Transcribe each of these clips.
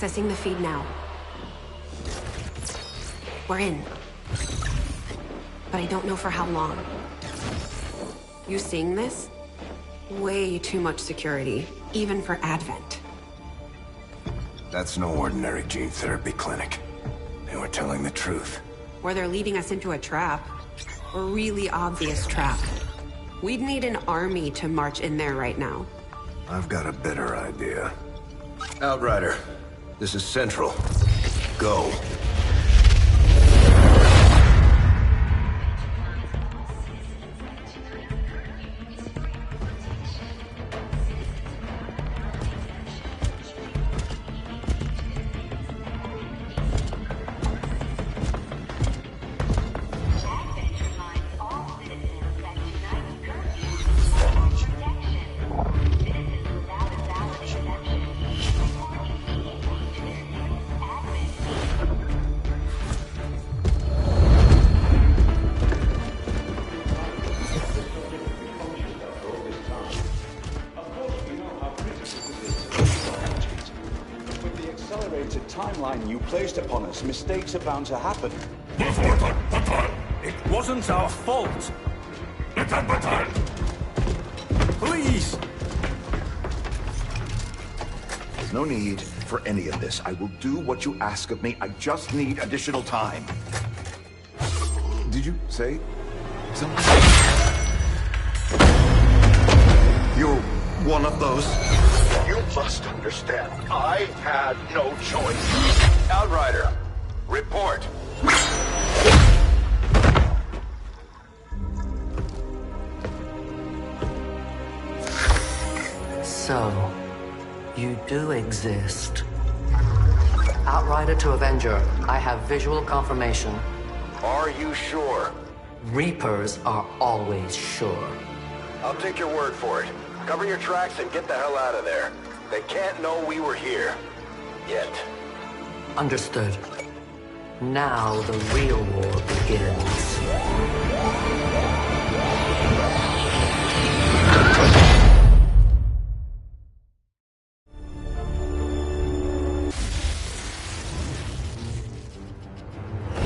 Accessing the feed now. We're in. But I don't know for how long. You seeing this? Way too much security, even for Advent. That's no ordinary gene therapy clinic. They were telling the truth. Or they're leading us into a trap. A really obvious trap. We'd need an army to march in there right now. I've got a better idea. Outrider, this is Central. Go. Timeline you placed upon us, mistakes are bound to happen. It wasn't our fault. Please! There's no need for any of this. I will do what you ask of me. I just need additional time. Did you say something? You're one of those? You must understand, I had no choice. Outrider, report. So, you do exist. Outrider to Avenger, I have visual confirmation. Are you sure? Reapers are always sure. I'll take your word for it. Cover your tracks and get the hell out of there. They can't know we were here. Yet. Understood. Now the real war begins.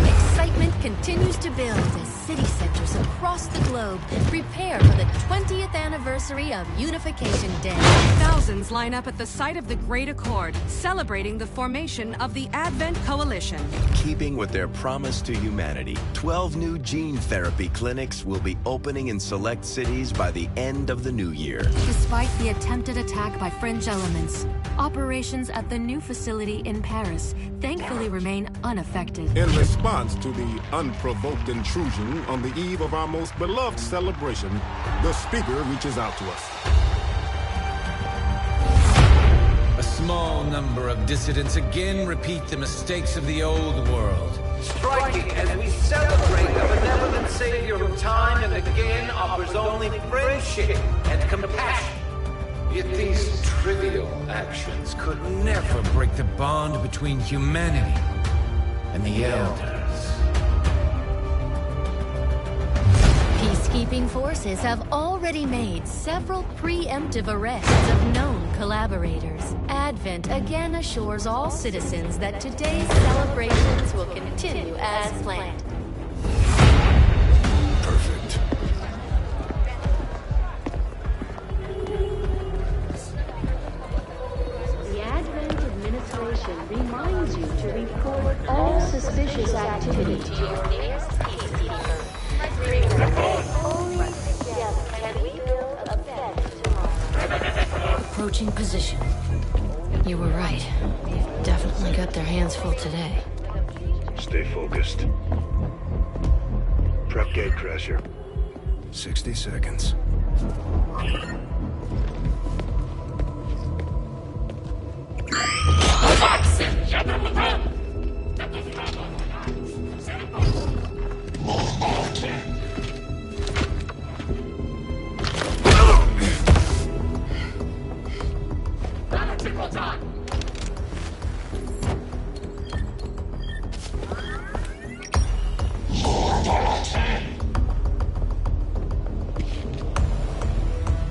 Excitement continues to build as city centers across the globe prepare for the 20th anniversary of Unification Day. Thousands line up at the site of the Great Accord, celebrating the formation of the Advent Coalition. Keeping with their promise to humanity, 12 new gene therapy clinics will be opening in select cities by the end of the new year. Despite the attempted attack by Fringe elements, operations at the new facility in Paris thankfully remain unaffected. In response to the unprovoked intrusion on the eve of our most beloved celebration, the speaker reaches out to us. A small number of dissidents again repeat the mistakes of the old world. Striking as we celebrate a benevolent savior who time and again offers only friendship and compassion. Yet these trivial actions could never break the bond between humanity and the Elders. Peacekeeping forces have already made several preemptive arrests of known collaborators. Advent again assures all citizens that today's celebrations will continue as planned. Perfect. The Advent administration reminds you to report all suspicious activity to your nearest peacekeeper. Only together can we build a better tomorrow. Approaching position. You were right. They've definitely got their hands full today. Stay focused. Prep gate crasher. 60 seconds.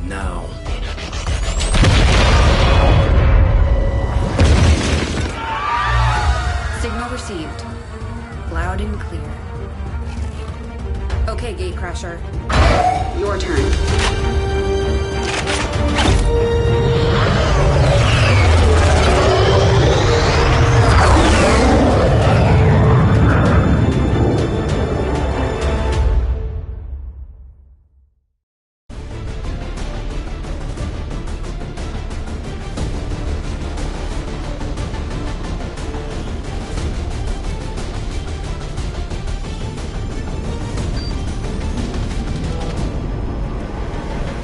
Now. Signal received. Loud and clear. Okay, Gatecrasher. Your turn.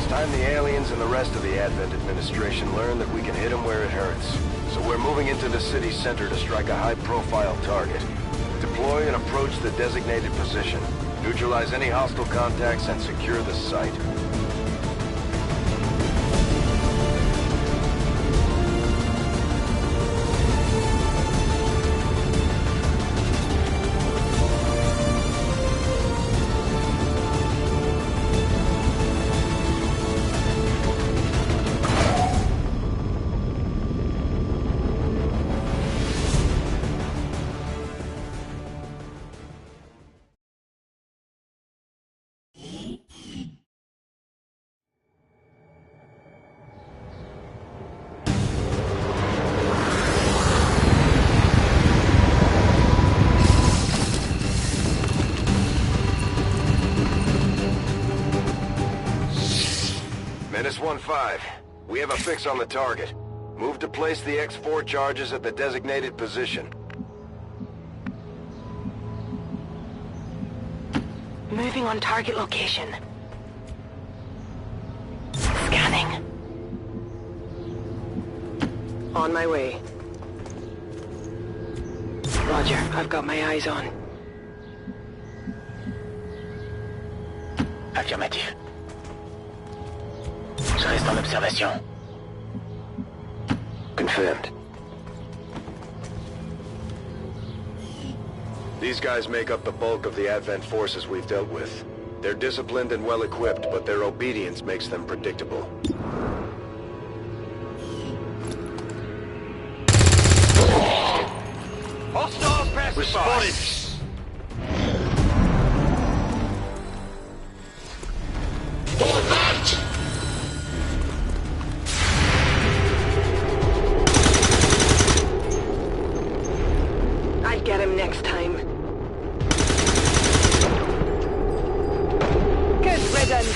Time the aliens and the rest of the Advent administration learn that we can hit them where it hurts. So we're moving into the city center to strike a high-profile target. Deploy and approach the designated position. Neutralize any hostile contacts and secure the site. Menace 1-5. We have a fix on the target. Move to place the X4 charges at the designated position. Moving on target location. Scanning. On my way. Roger, I've got my eyes on. Affirmatif. Je reste en observation. Confirmed. These guys make up the bulk of the Advent forces we've dealt with. They're disciplined and well-equipped, but their obedience makes them predictable. Hostiles pass spotted. I'll get him next time. Good riddance.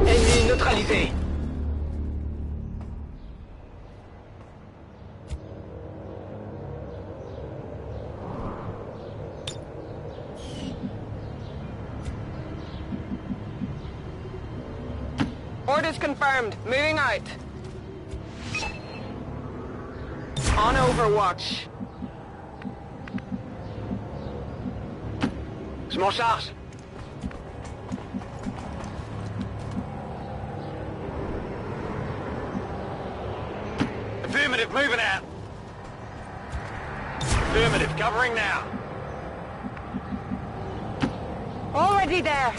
Ennemi neutralisé. Orders confirmed. Moving out. On Overwatch. Je m'en charge. Affirmative, moving out. Affirmative, covering now. Already there.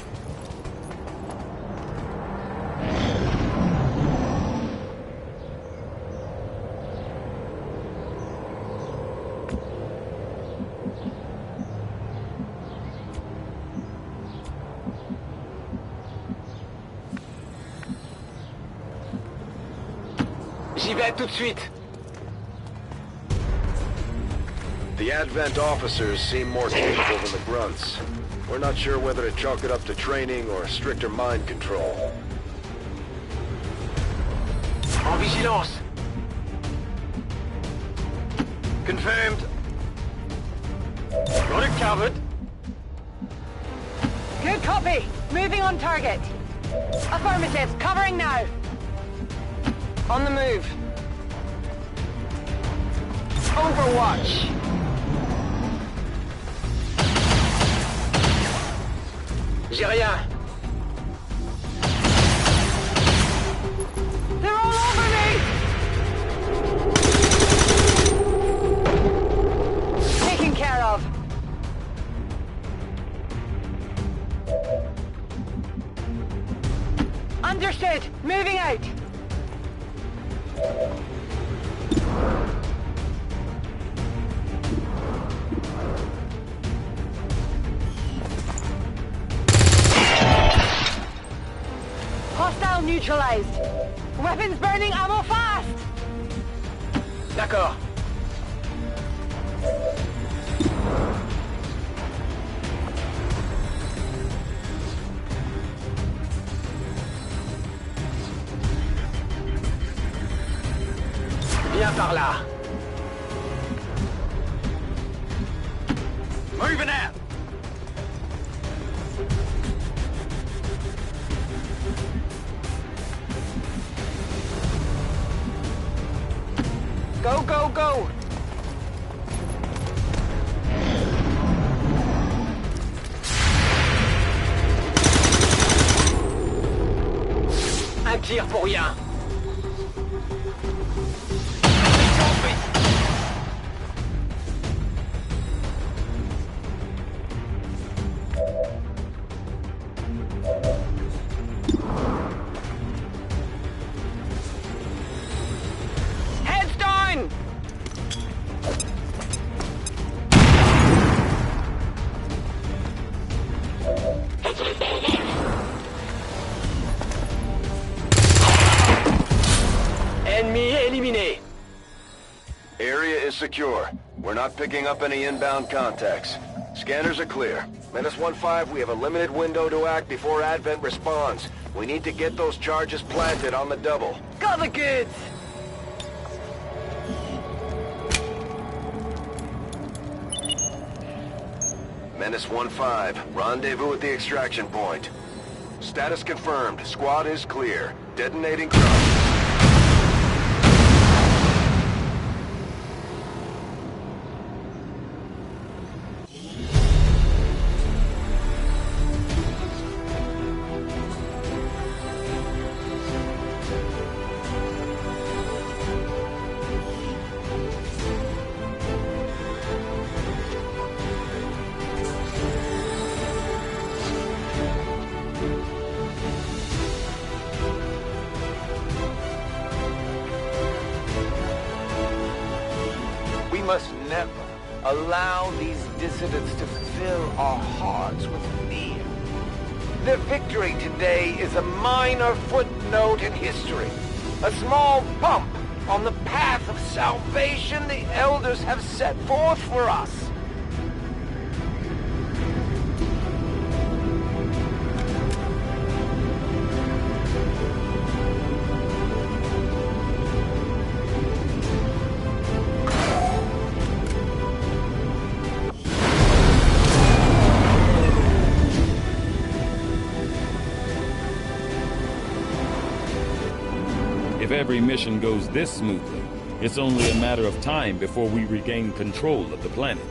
J'y vais tout de suite. The Advent officers seem more capable than the grunts. We're not sure whether to chalk it up to training or stricter mind control. En vigilance. Confirmed. Got it covered. Good copy. Moving on target. Affirmative. Covering now. On the move. Overwatch. J'ai rien. They're all over me! Taken care of. Understood. Moving out. neutralized. Weapons burning ammo fast! D'accord. Viens par là. Moving out. Go, go, go! Un tir pour rien. Heads down! Ennemi éliminé. Area is secure. We're not picking up any inbound contacts. Scanners are clear. Menace 1-5, we have a limited window to act before Advent responds. We need to get those charges planted on the double. Got the goods! Menace 1-5, rendezvous at the extraction point. Status confirmed. Squad is clear. Detonating drone. We must never allow these dissidents to fill our hearts with fear. Their victory today is a minor footnote in history, a small bump on the path of salvation the elders have set forth for us. If every mission goes this smoothly, it's only a matter of time before we regain control of the planet.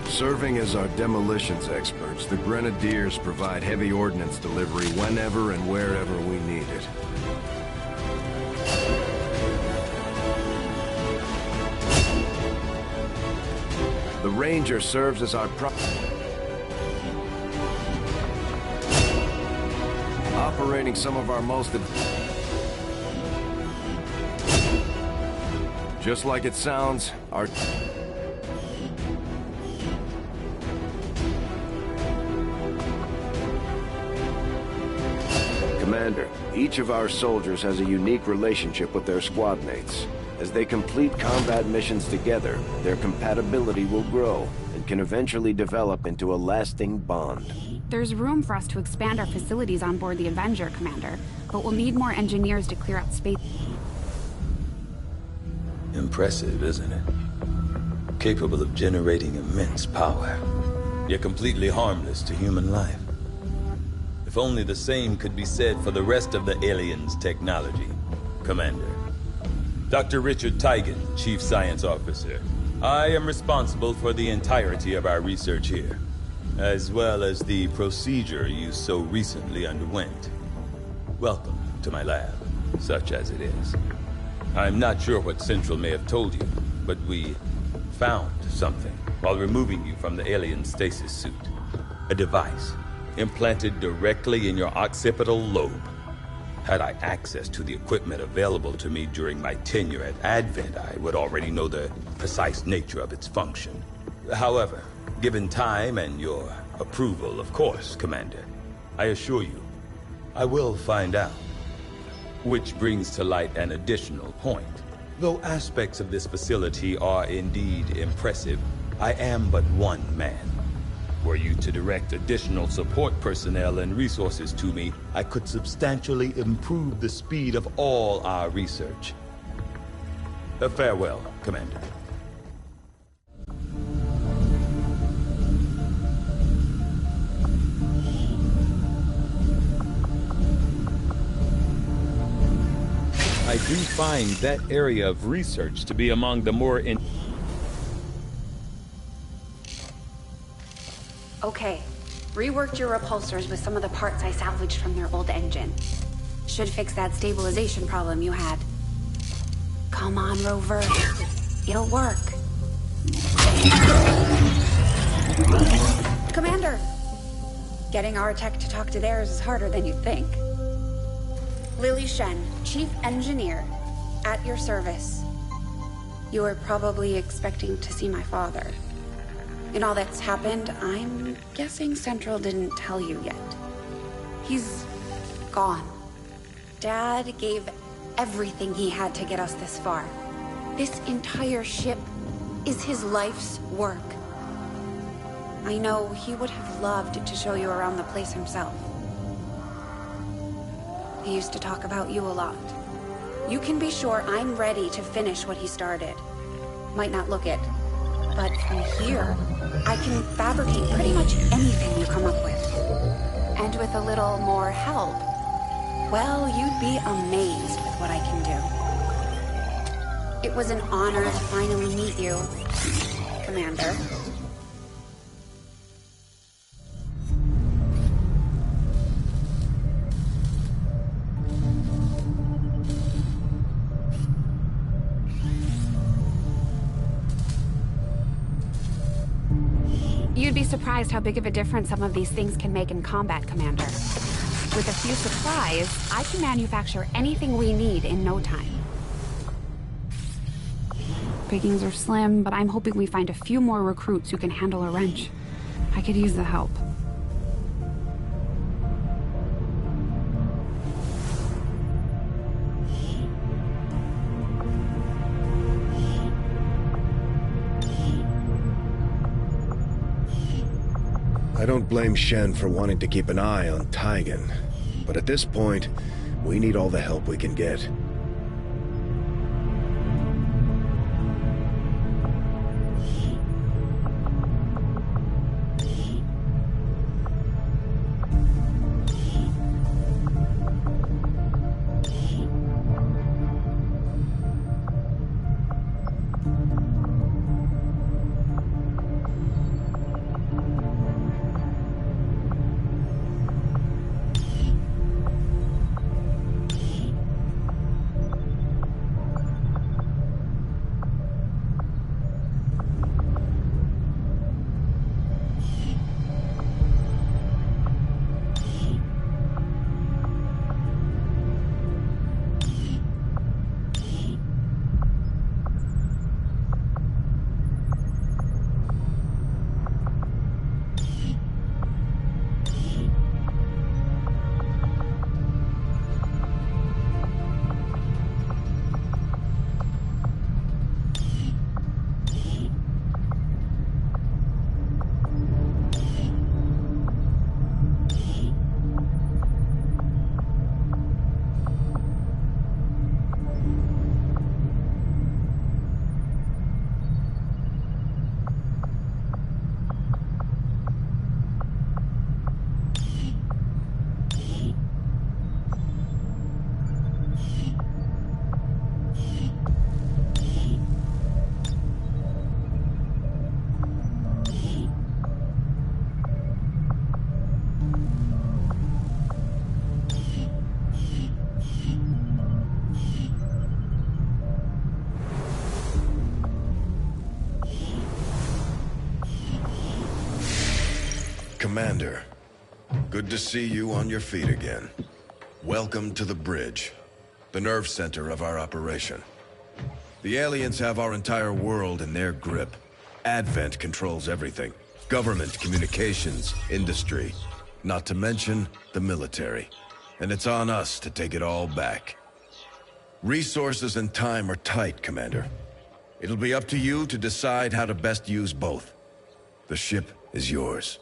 Serving as our demolitions experts, the Grenadiers provide heavy ordnance delivery whenever and wherever we need it. The Ranger serves as our operating some of our most... Just like it sounds, our... Commander, each of our soldiers has a unique relationship with their squad mates. As they complete combat missions together, their compatibility will grow and can eventually develop into a lasting bond. There's room for us to expand our facilities on board the Avenger, Commander, but we'll need more engineers to clear out space. Impressive, isn't it? Capable of generating immense power, yet completely harmless to human life. If only the same could be said for the rest of the aliens' technology, Commander. Dr. Richard Tigan, Chief Science Officer. I am responsible for the entirety of our research here, as well as the procedure you so recently underwent. Welcome to my lab, such as it is. I'm not sure what Central may have told you, but we found something while removing you from the alien stasis suit. A device implanted directly in your occipital lobe. Had I access to the equipment available to me during my tenure at Advent, I would already know the precise nature of its function. However, given time and your approval, of course, Commander, I assure you, I will find out. Which brings to light an additional point. Though aspects of this facility are indeed impressive, I am but one man. Were you to direct additional support personnel and resources to me, I could substantially improve the speed of all our research. Farewell, Commander. I do find that area of research to be among the more Okay, reworked your repulsors with some of the parts I salvaged from their old engine. Should fix that stabilization problem you had. Come on, Rover. It'll work. Commander! Getting our tech to talk to theirs is harder than you'd think. Lily Shen, Chief Engineer, at your service. You were probably expecting to see my father. In all that's happened, I'm guessing Central didn't tell you yet. He's gone. Dad gave everything he had to get us this far. This entire ship is his life's work. I know he would have loved to show you around the place himself. He used to talk about you a lot. You can be sure I'm ready to finish what he started. Might not look it, but from here, I can fabricate pretty much anything you come up with. And with a little more help, well, you'd be amazed with what I can do. It was an honor to finally meet you, Commander. You'd be surprised how big of a difference some of these things can make in combat, Commander. With a few supplies, I can manufacture anything we need in no time. Pickings are slim, but I'm hoping we find a few more recruits who can handle a wrench. I could use the help. I don't blame Shen for wanting to keep an eye on Taigen, but at this point, we need all the help we can get. Commander, good to see you on your feet again. Welcome to the bridge, the nerve center of our operation. The aliens have our entire world in their grip. Advent controls everything. Government, communications, industry. Not to mention the military. And it's on us to take it all back. Resources and time are tight, Commander. It'll be up to you to decide how to best use both. The ship is yours.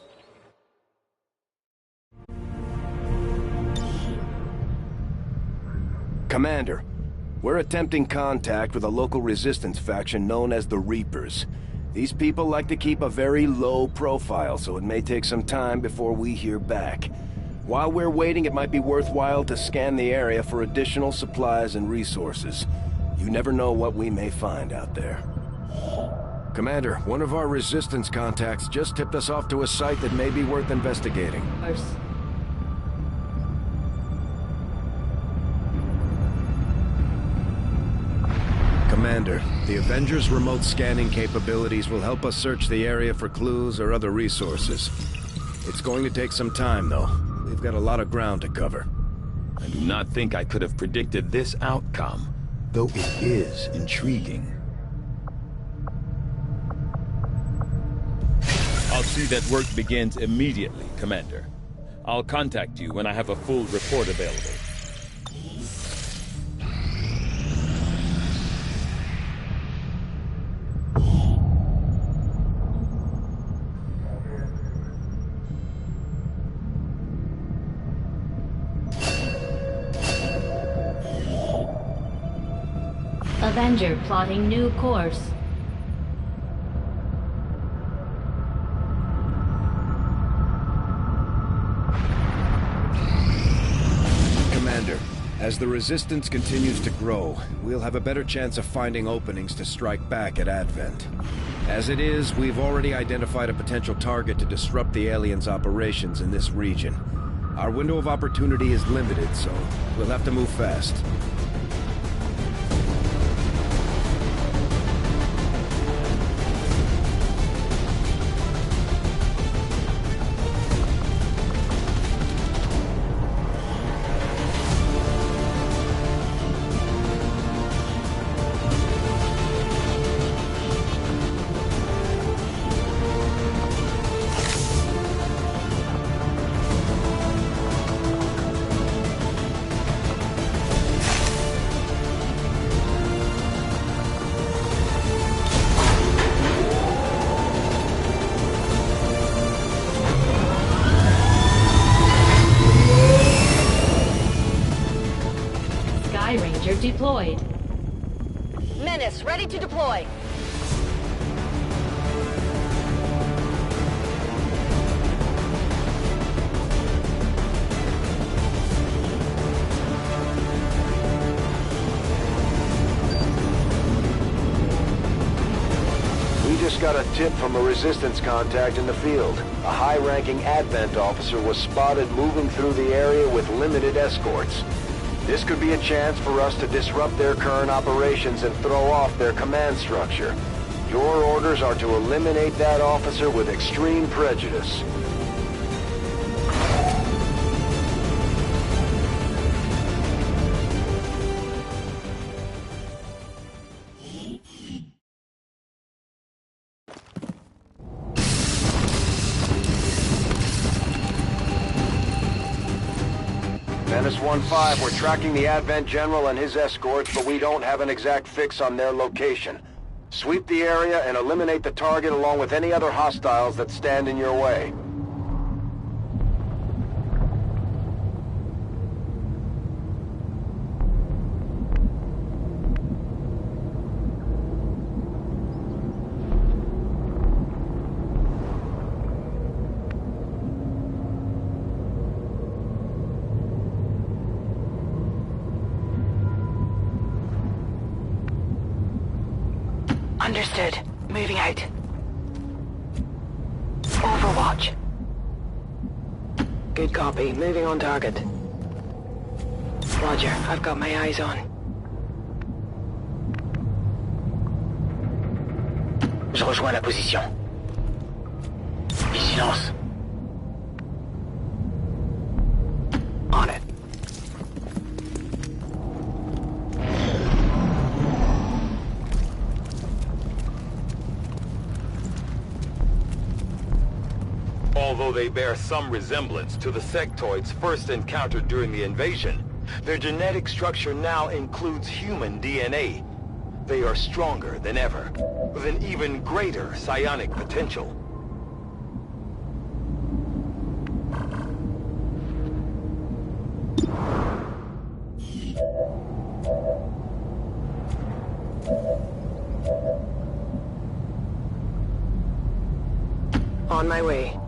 Commander, we're attempting contact with a local resistance faction known as the Reapers. These people like to keep a very low profile, so it may take some time before we hear back. While we're waiting, it might be worthwhile to scan the area for additional supplies and resources. You never know what we may find out there. Commander, one of our resistance contacts just tipped us off to a site that may be worth investigating. Commander, the Avengers' remote scanning capabilities will help us search the area for clues or other resources. It's going to take some time, though. We've got a lot of ground to cover. I do not think I could have predicted this outcome, though it is intriguing. I'll see that work begins immediately, Commander. I'll contact you when I have a full report available. Avenger plotting new course. Commander, as the Resistance continues to grow, we'll have a better chance of finding openings to strike back at Advent. As it is, we've already identified a potential target to disrupt the aliens' operations in this region. Our window of opportunity is limited, so we'll have to move fast. Deployed. Menace, ready to deploy. We just got a tip from a resistance contact in the field. A high-ranking Advent officer was spotted moving through the area with limited escorts. This could be a chance for us to disrupt their current operations and throw off their command structure. Your orders are to eliminate that officer with extreme prejudice. Menace 1-5, we're tracking the Advent General and his escorts, but we don't have an exact fix on their location. Sweep the area and eliminate the target along with any other hostiles that stand in your way. Understood. Moving out. Overwatch. Good copy. Moving on target. Roger. I've got my eyes on. Je rejoins la position. Vigilance. On it. Although they bear some resemblance to the sectoids first encountered during the invasion, Their genetic structure now includes human DNA. They are stronger than ever, with an even greater psionic potential. On my way.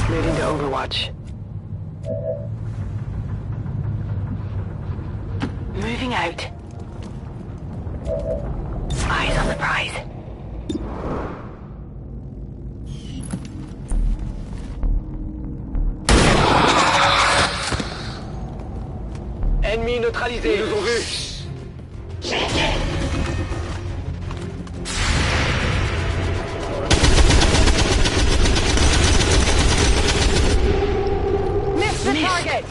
Moving to Overwatch. Moving out. Eyes on the prize. Ennemi neutralisé. Ils nous ont vus. Miss the target!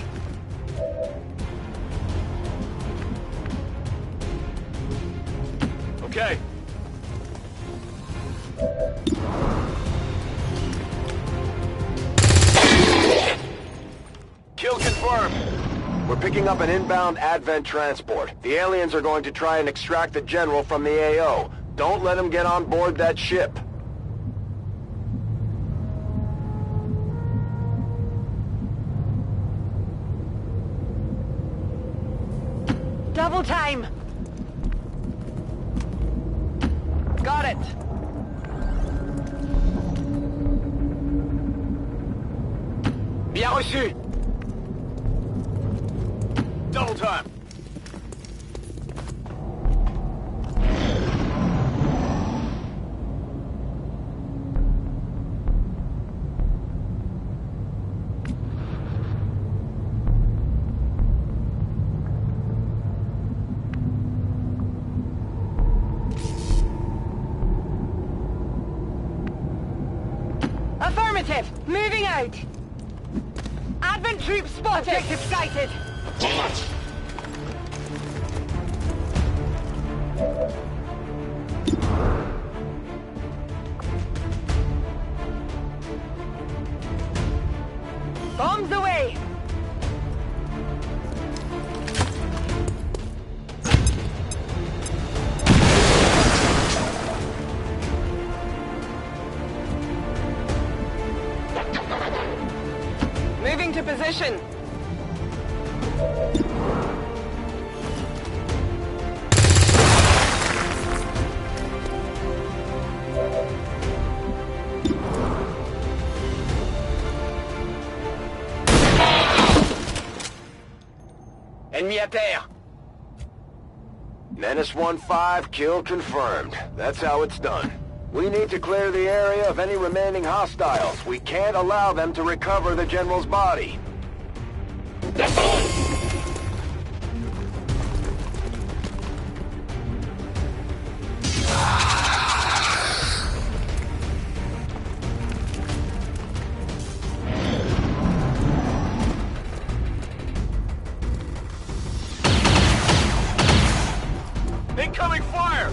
Okay. Kill confirmed. We're picking up an inbound Advent transport. The aliens are going to try and extract the General from the AO. Don't let them get on board that ship. Double time! Got it! Bien reçu! Double time! Affirmative! Moving out! Advent troops spotted! Objective sighted! Bombs away! Moving to position. Ennemi à terre. Menace 1-5, kill confirmed. That's how it's done. We need to clear the area of any remaining hostiles. We can't allow them to recover the General's body. Incoming fire!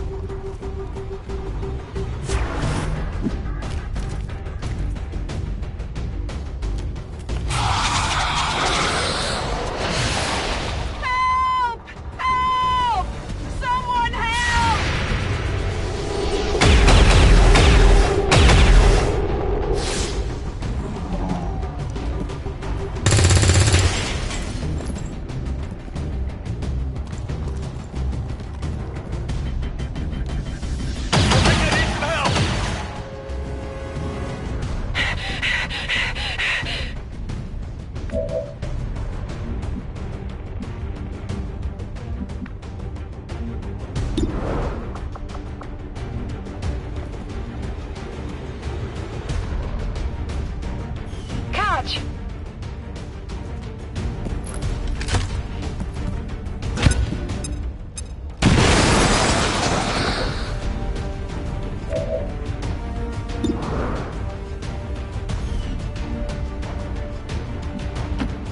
Catch!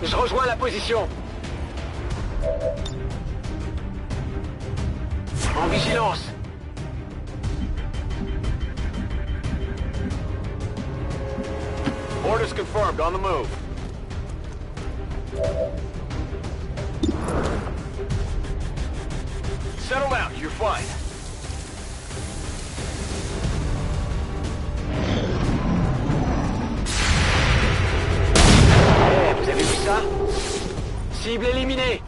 Je rejoins la position. En vigilance. Orders confirmed, on the move. Settle down, you're fine. Hey, vous avez vu ça? Cible éliminée!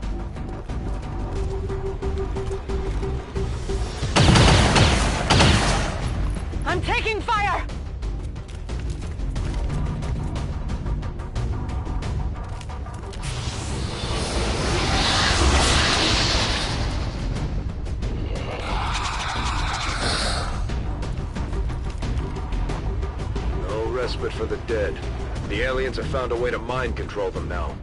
I'm taking fire! No respite for the dead. The aliens have found a way to mind control them now.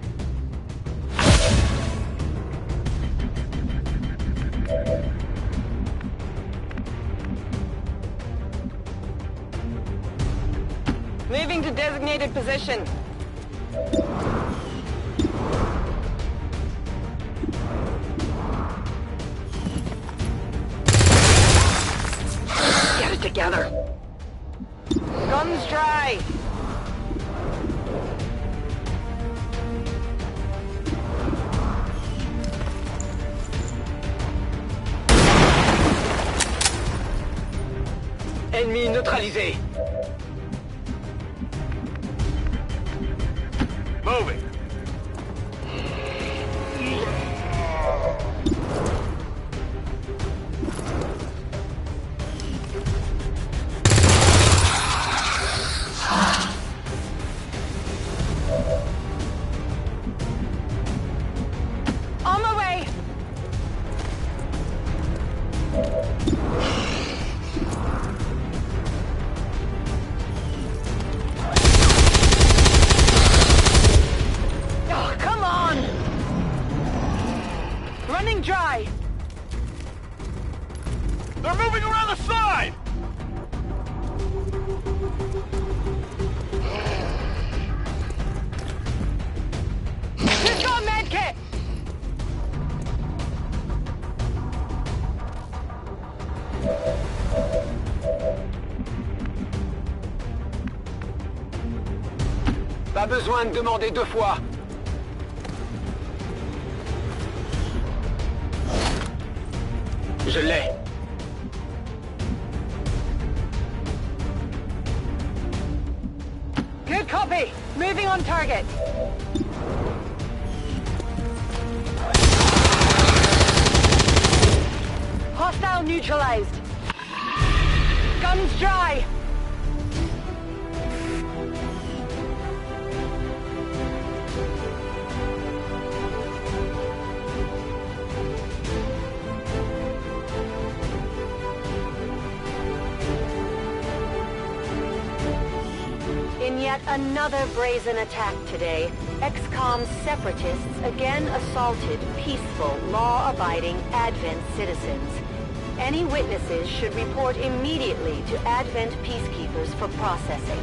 Moving to designated position. Get it together! Guns dry! Ennemi neutralisé! Moving! On my way! Oh, come on! Running dry! They're moving around the side! Who's got a med kit? Pas besoin de demander deux fois. Je l'ai. Good copy. Moving on target. Hostile neutralized. Guns dry. In yet another brazen attack today, XCOM separatists again assaulted peaceful, law-abiding Advent citizens. Any witnesses should report immediately to Advent peacekeepers for processing.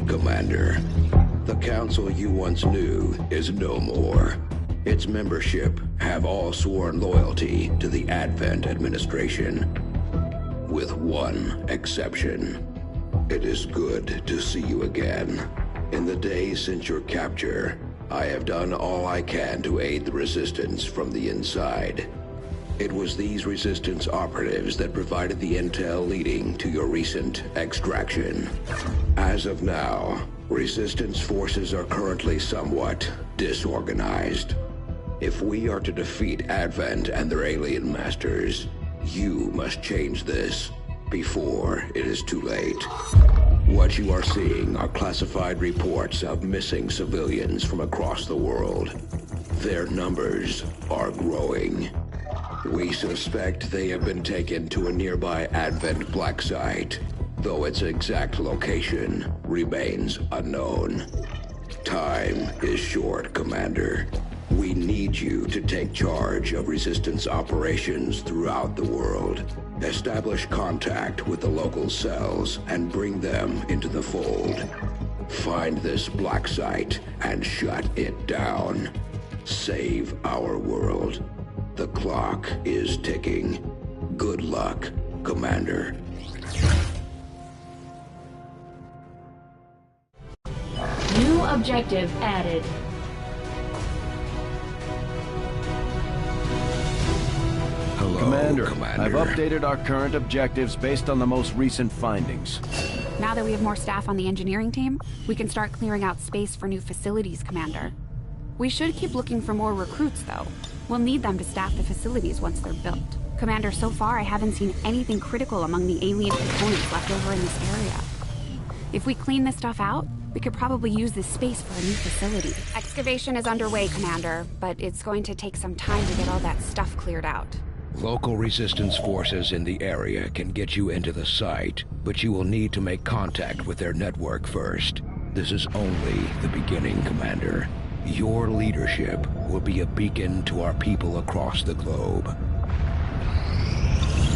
Commander. The council you once knew is no more. its membership have all sworn loyalty to the Advent administration, with one exception. It is good to see you again. In the days since your capture, I have done all I can to aid the Resistance from the inside. It was these Resistance operatives that provided the intel leading to your recent extraction. As of now, Resistance forces are currently somewhat disorganized. If we are to defeat Advent and their alien masters, you must change this before it is too late. What you are seeing are classified reports of missing civilians from across the world. Their numbers are growing. We suspect they have been taken to a nearby Advent black site, though its exact location remains unknown. Time is short, Commander. We need you to take charge of Resistance operations throughout the world. Establish contact with the local cells and bring them into the fold. Find this black site and shut it down. Save our world. The clock is ticking. Good luck, Commander. New objective added. Hello, Commander. I've updated our current objectives based on the most recent findings. Now that we have more staff on the engineering team, we can start clearing out space for new facilities, Commander. We should keep looking for more recruits, though. We'll need them to staff the facilities once they're built. Commander, so far I haven't seen anything critical among the alien components left over in this area. If we clean this stuff out, we could probably use this space for a new facility. Excavation is underway, Commander, but it's going to take some time to get all that stuff cleared out. Local Resistance forces in the area can get you into the site, but you will need to make contact with their network first. This is only the beginning, Commander. Your leadership will be a beacon to our people across the globe.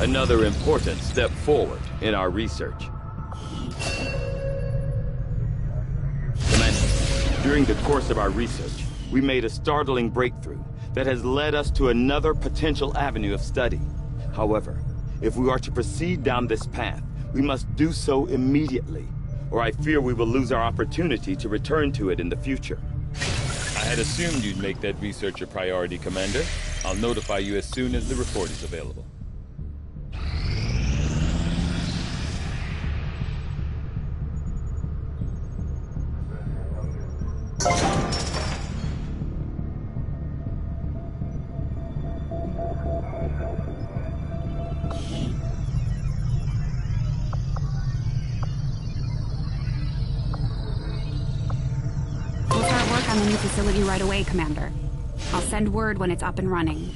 Another important step forward in our research. Commander, during the course of our research, we made a startling breakthrough that has led us to another potential avenue of study. However, if we are to proceed down this path, we must do so immediately, or I fear we will lose our opportunity to return to it in the future. I had assumed you'd make that research a priority, Commander. I'll notify you as soon as the report is available. On the new facility right away, Commander. I'll send word when it's up and running.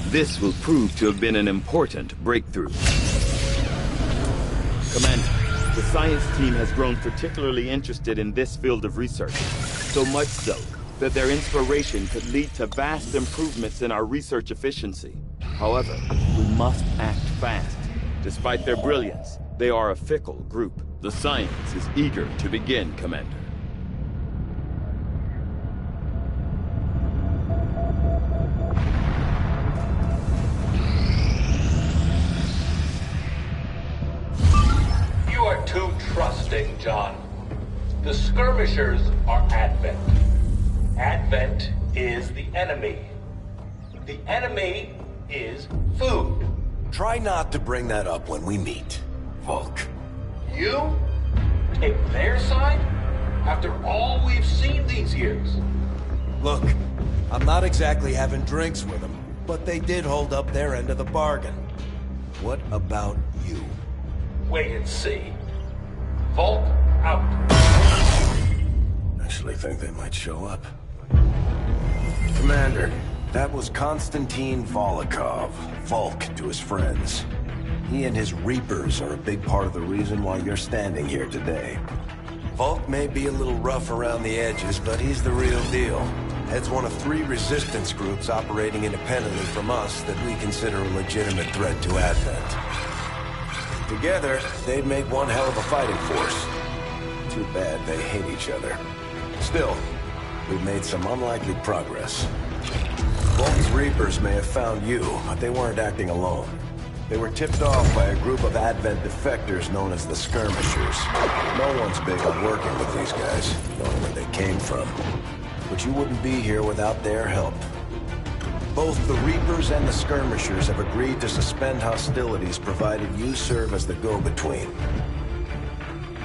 This will prove to have been an important breakthrough. Commander, the science team has grown particularly interested in this field of research, so much so that their inspiration could lead to vast improvements in our research efficiency. However, we must act fast. Despite their brilliance, they are a fickle group. The science is eager to begin, Commander. You are too trusting, John. The skirmishers are Advent. Advent is the enemy. The enemy is food. Try not to bring that up when we meet, Volk. You take their side after all we've seen these years? Look, I'm not exactly having drinks with them, but they did hold up their end of the bargain. What about you? Wait and see. Volk out. Actually think they might show up. Commander, that was Konstantin Volokov, Volk to his friends. He and his Reapers are a big part of the reason why you're standing here today. Volk may be a little rough around the edges, but he's the real deal. Heads one of 3 resistance groups operating independently from us that we consider a legitimate threat to Advent. Together, they'd make one hell of a fighting force. Too bad they hate each other. Still, we've made some unlikely progress. Volk's Reapers may have found you, but they weren't acting alone. They were tipped off by a group of Advent defectors known as the Skirmishers. No one's big on working with these guys, knowing where they came from. But you wouldn't be here without their help. Both the Reapers and the Skirmishers have agreed to suspend hostilities provided you serve as the go-between.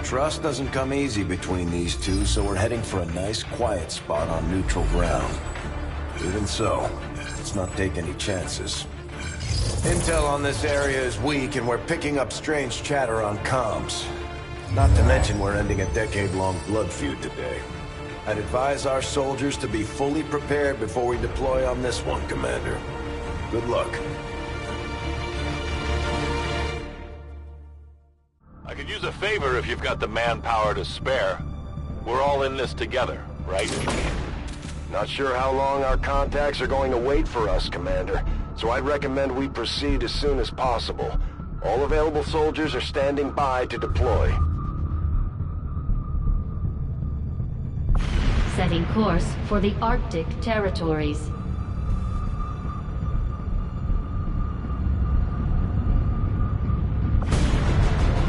Trust doesn't come easy between these two, so we're heading for a nice, quiet spot on neutral ground. Even so, let's not take any chances. Intel on this area is weak, and we're picking up strange chatter on comms. Not to mention we're ending a decade-long blood feud today. I'd advise our soldiers to be fully prepared before we deploy on this one, Commander. Good luck. I could use a favor if you've got the manpower to spare. We're all in this together, right? Not sure how long our contacts are going to wait for us, Commander. So I'd recommend we proceed as soon as possible. All available soldiers are standing by to deploy. Setting course for the Arctic territories.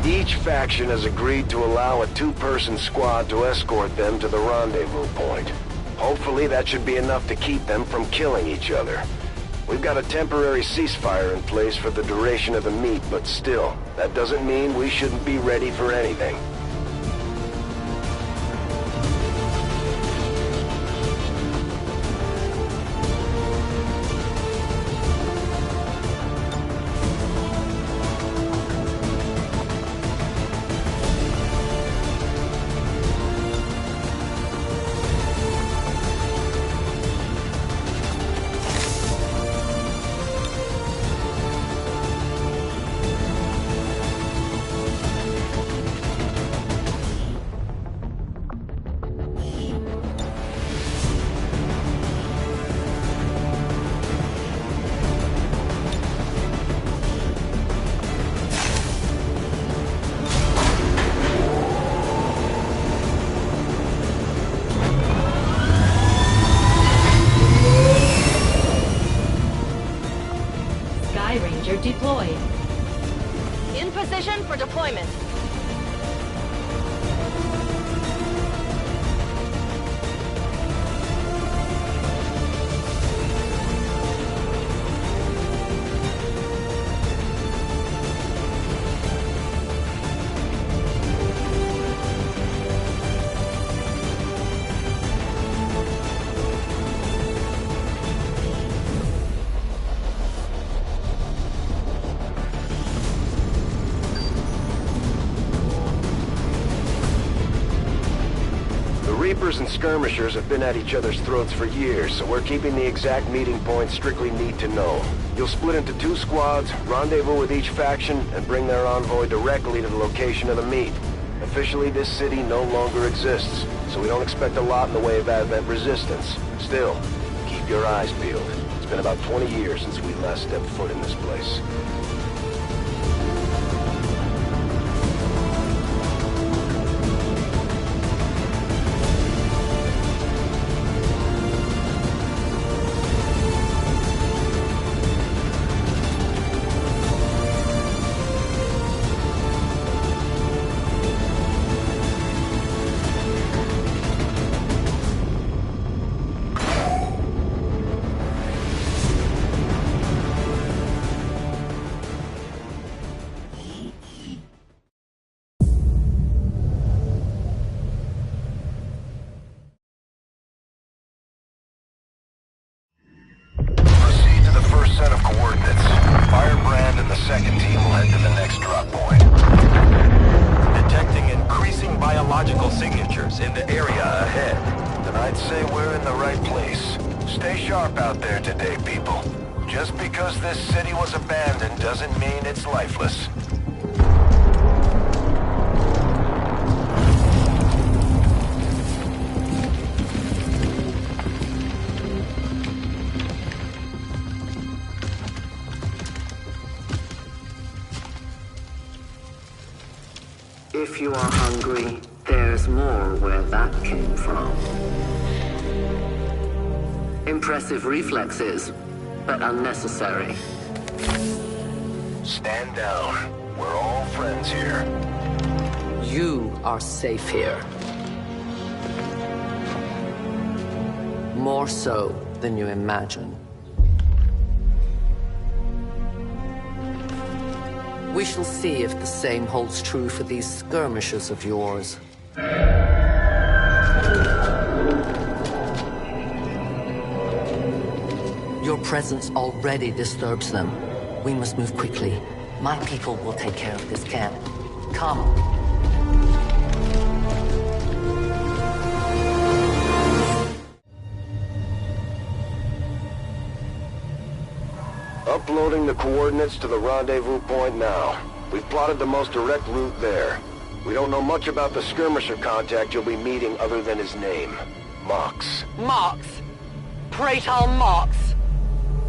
Each faction has agreed to allow a 2-person squad to escort them to the rendezvous point. Hopefully that should be enough to keep them from killing each other. We've got a temporary ceasefire in place for the duration of the meet, but still, that doesn't mean we shouldn't be ready for anything. Deployed. In position for deployment. Reapers and Skirmishers have been at each other's throats for years, so we're keeping the exact meeting points strictly need to know. You'll split into 2 squads, rendezvous with each faction, and bring their envoy directly to the location of the meet. Officially, this city no longer exists, so we don't expect a lot in the way of Advent resistance. Still, keep your eyes peeled. It's been about 20 years since we last stepped foot in this place. Set of coordinates. Firebrand and the second team will head to the next drop point. Detecting increasing biological signatures in the area ahead. Then I'd say we're in the right place. Stay sharp out there today, people. Just because this city was abandoned doesn't mean it's lifeless. If you are hungry, there's more where that came from. Impressive reflexes, but unnecessary. Stand down. We're all friends here. You are safe here. More so than you imagine. We shall see if the same holds true for these skirmishes of yours. Your presence already disturbs them. We must move quickly. My people will take care of this camp. Come. Uploading the coordinates to the rendezvous point now. We've plotted the most direct route there. We don't know much about the skirmisher contact you'll be meeting other than his name. Mox. Mox? Praetor Mox?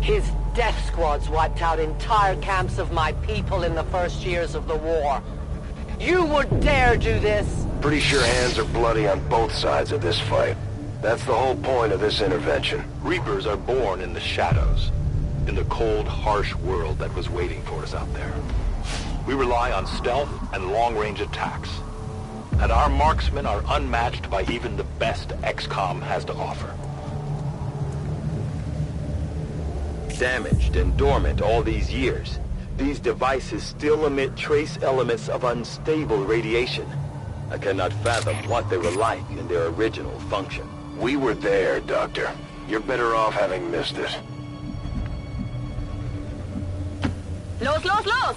His death squads wiped out entire camps of my people in the first years of the war. You would dare do this? Pretty sure hands are bloody on both sides of this fight. That's the whole point of this intervention. Reapers are born in the shadows, in the cold, harsh world that was waiting for us out there. We rely on stealth and long-range attacks. And our marksmen are unmatched by even the best XCOM has to offer. Damaged and dormant all these years, these devices still emit trace elements of unstable radiation. I cannot fathom what they were like in their original function. We were there, Doctor. You're better off having missed it. Los, los, los!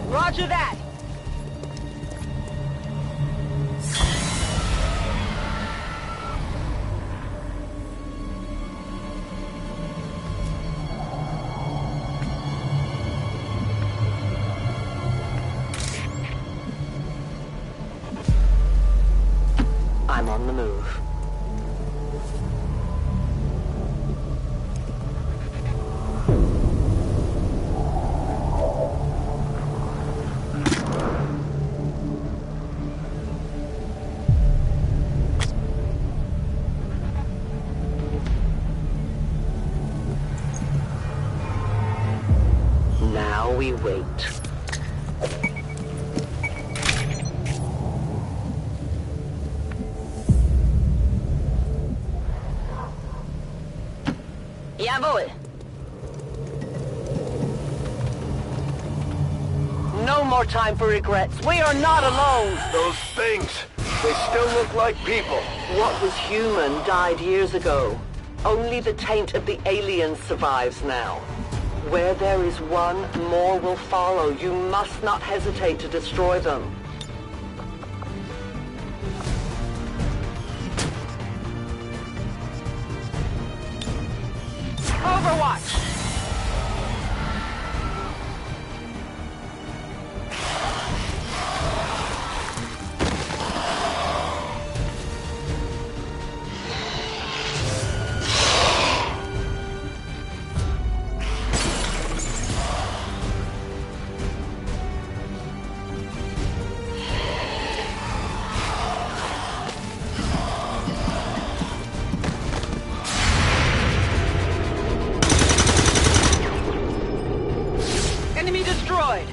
Roger that! I'm on the move. Now we wait. Jawohl. No more time for regrets. We are not alone. Those things, they still look like people. What was human died years ago. Only the taint of the aliens survives now. Where there is one, more will follow. You must not hesitate to destroy them. Overwatch! Enemy destroyed!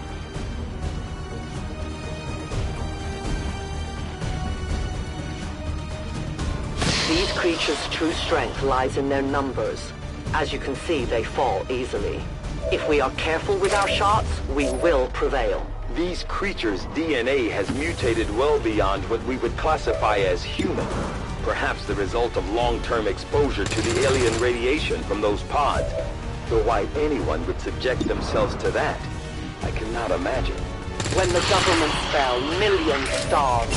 These creatures' true strength lies in their numbers. As you can see, they fall easily. If we are careful with our shots, we will prevail. These creatures' DNA has mutated well beyond what we would classify as human. Perhaps the result of long-term exposure to the alien radiation from those pods. Though why anyone would subject themselves to that, I cannot imagine. When the government fell, millions starved.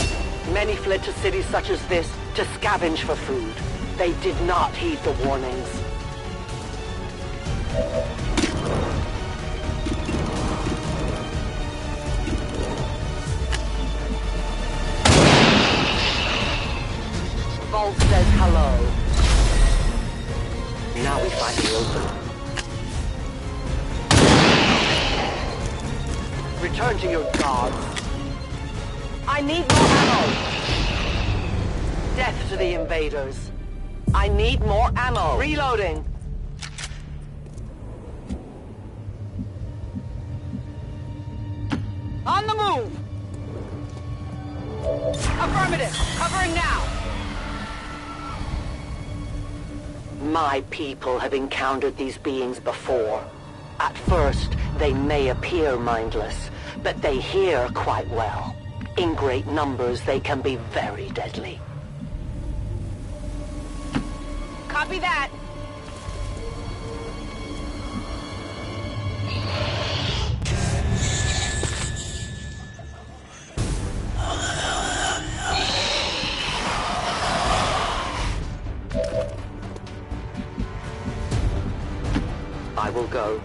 Many fled to cities such as this to scavenge for food. They did not heed the warnings. Vault says hello. Now we fight the open. Return to your gods. I need more ammo. Death to the invaders. I need more ammo. Reloading. On the move! Affirmative! Covering now! My people have encountered these beings before. At first, they may appear mindless, but they hear quite well. In great numbers, they can be very deadly. Copy that! I will go.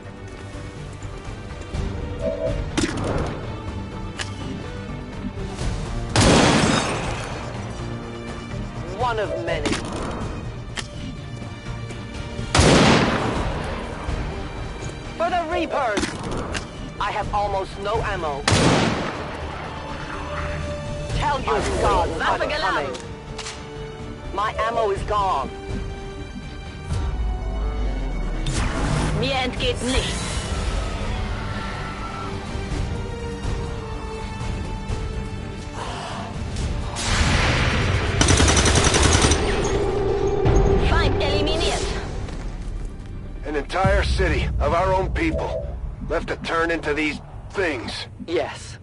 One of many. For the Reapers! I have almost no ammo. Tell your gods I'm coming. My ammo is gone. Mir entgeht nichts. Feind eliminiert. An entire city of our own people left to turn into these things. Yes.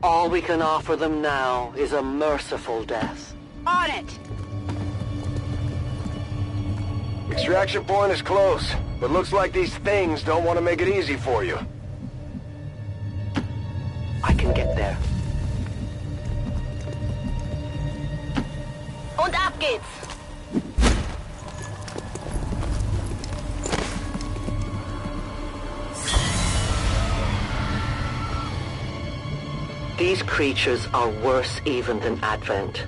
All we can offer them now is a merciful death. On it! Extraction point is close, but looks like these things don't want to make it easy for you. I can get there. Und ab geht's. These creatures are worse even than Advent.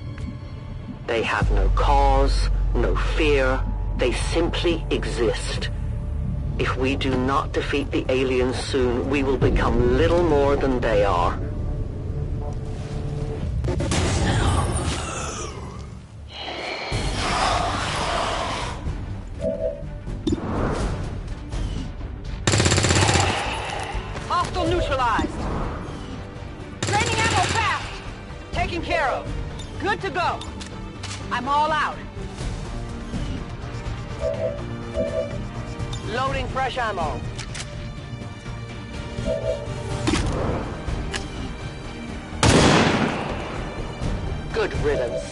They have no cause, no fear. They simply exist. If we do not defeat the aliens soon, we will become little more than they are. Hostile neutralized. Draining ammo fast. Taken care of. Good to go. I'm all out. Loading fresh ammo. Good riddance.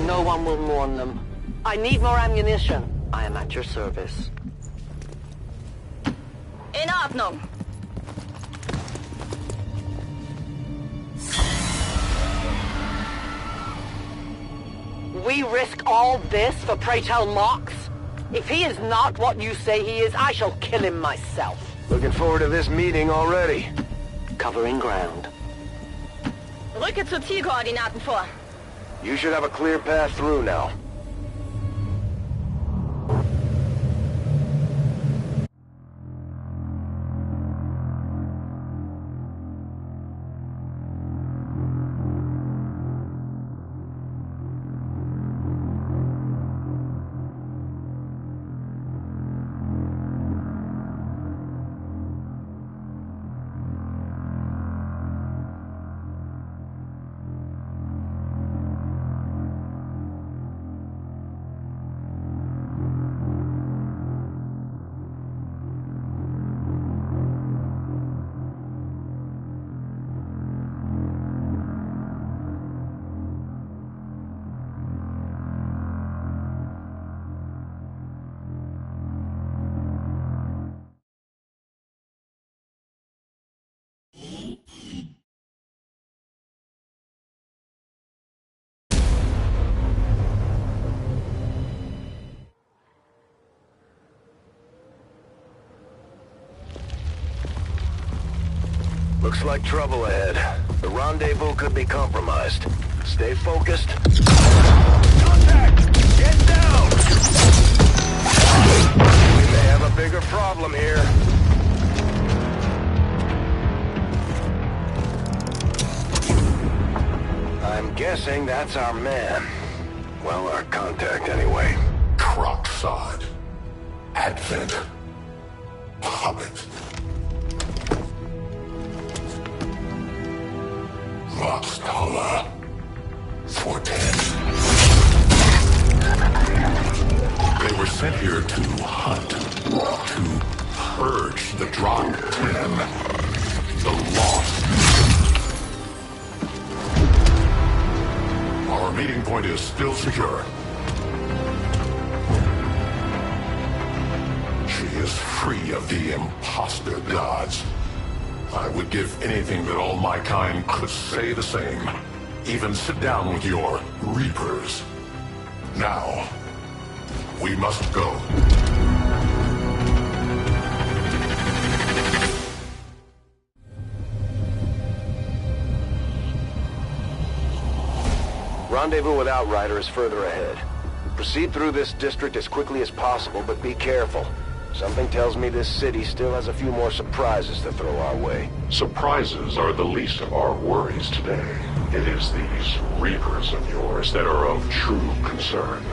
No one will mourn them. I need more ammunition. I am at your service. In Ordnung. We risk all this for pray tell Mox? If he is not what you say he is, I shall kill him myself. Looking forward to this meeting already. Covering ground. Rücke zu Zielkoordinaten vor. You should have a clear path through now. Looks like trouble ahead. The rendezvous could be compromised. Stay focused. Contact! Get down! We may have a bigger bigger problem here. I'm guessing that's our man. Well, our contact anyway. Crocksod. Advent. Puppet. Roxtala. Forten. They were sent here to hunt. To purge the Drop 10. The Lost. Our meeting point is still secure. She is free of the imposter gods. I would give anything that all my kind could say the same. Even sit down with your Reapers. Now, we must go. Rendezvous with Outrider is further ahead. Proceed through this district as quickly as possible, but be careful. Something tells me this city still has a few more surprises to throw our way. Surprises are the least of our worries today. It is these Reapers of yours that are of true concern.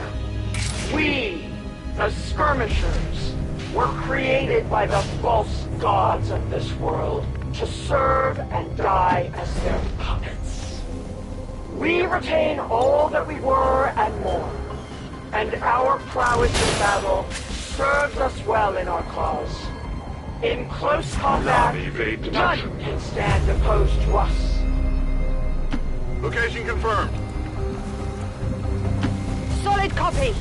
We, the Skirmishers, were created by the false gods of this world to serve and die as their puppets. We retain all that we were and more, and our prowess in battle serves us well in our cause. In close combat, none can stand opposed to us. Location confirmed. Solid copy.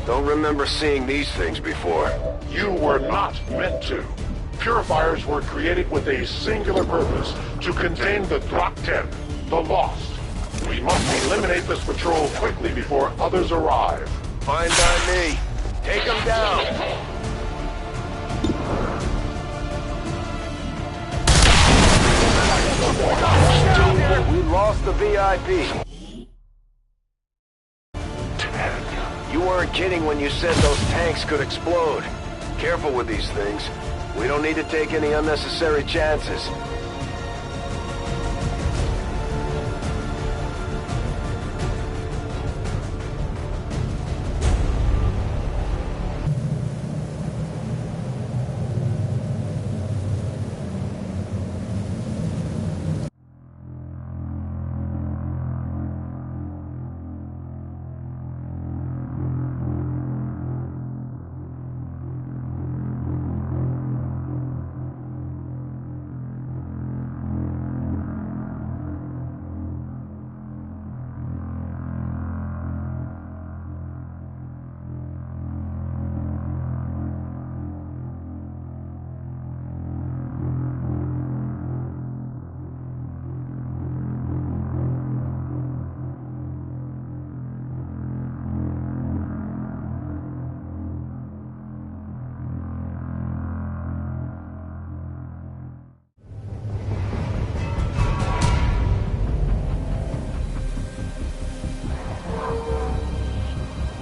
Don't remember seeing these things before. You were not meant to. Purifiers were created with a singular purpose, to contain the Drop 10, the Lost. We must eliminate this patrol quickly before others arrive. Fine by me. Take them down. We lost the VIP. You weren't kidding when you said those tanks could explode. Careful with these things. We don't need to take any unnecessary chances.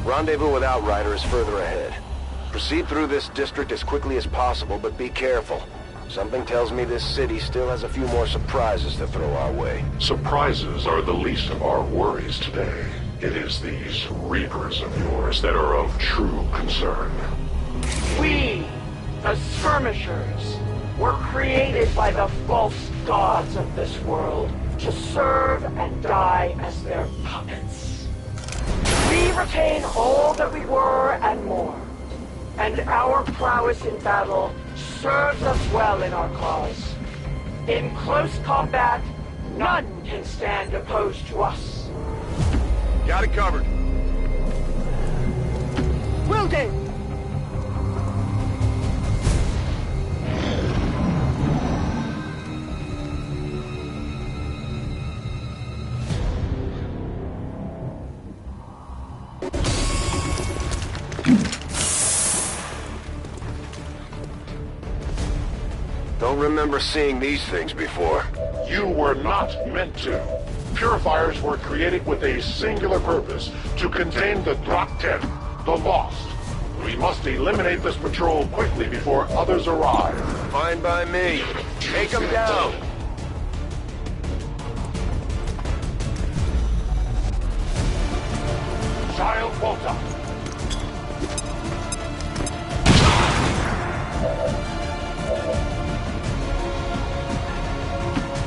Rendezvous with Outrider is further ahead. Proceed through this district as quickly as possible, but be careful. Something tells me this city still has a few more surprises to throw our way. Surprises are the least of our worries today. It is these Reapers of yours that are of true concern. We, the Skirmishers, were created by the false gods of this world to serve and die as their puppets. We retain all that we were and more, and our prowess in battle serves us well in our cause. In close combat, none can stand opposed to us. Got it covered. Will do. Don't remember seeing these things before. You were not meant to. Purifiers were created with a singular purpose, to contain the Drakten, the Lost. We must eliminate this patrol quickly before others arrive. Fine by me. Take them down. Child Volta.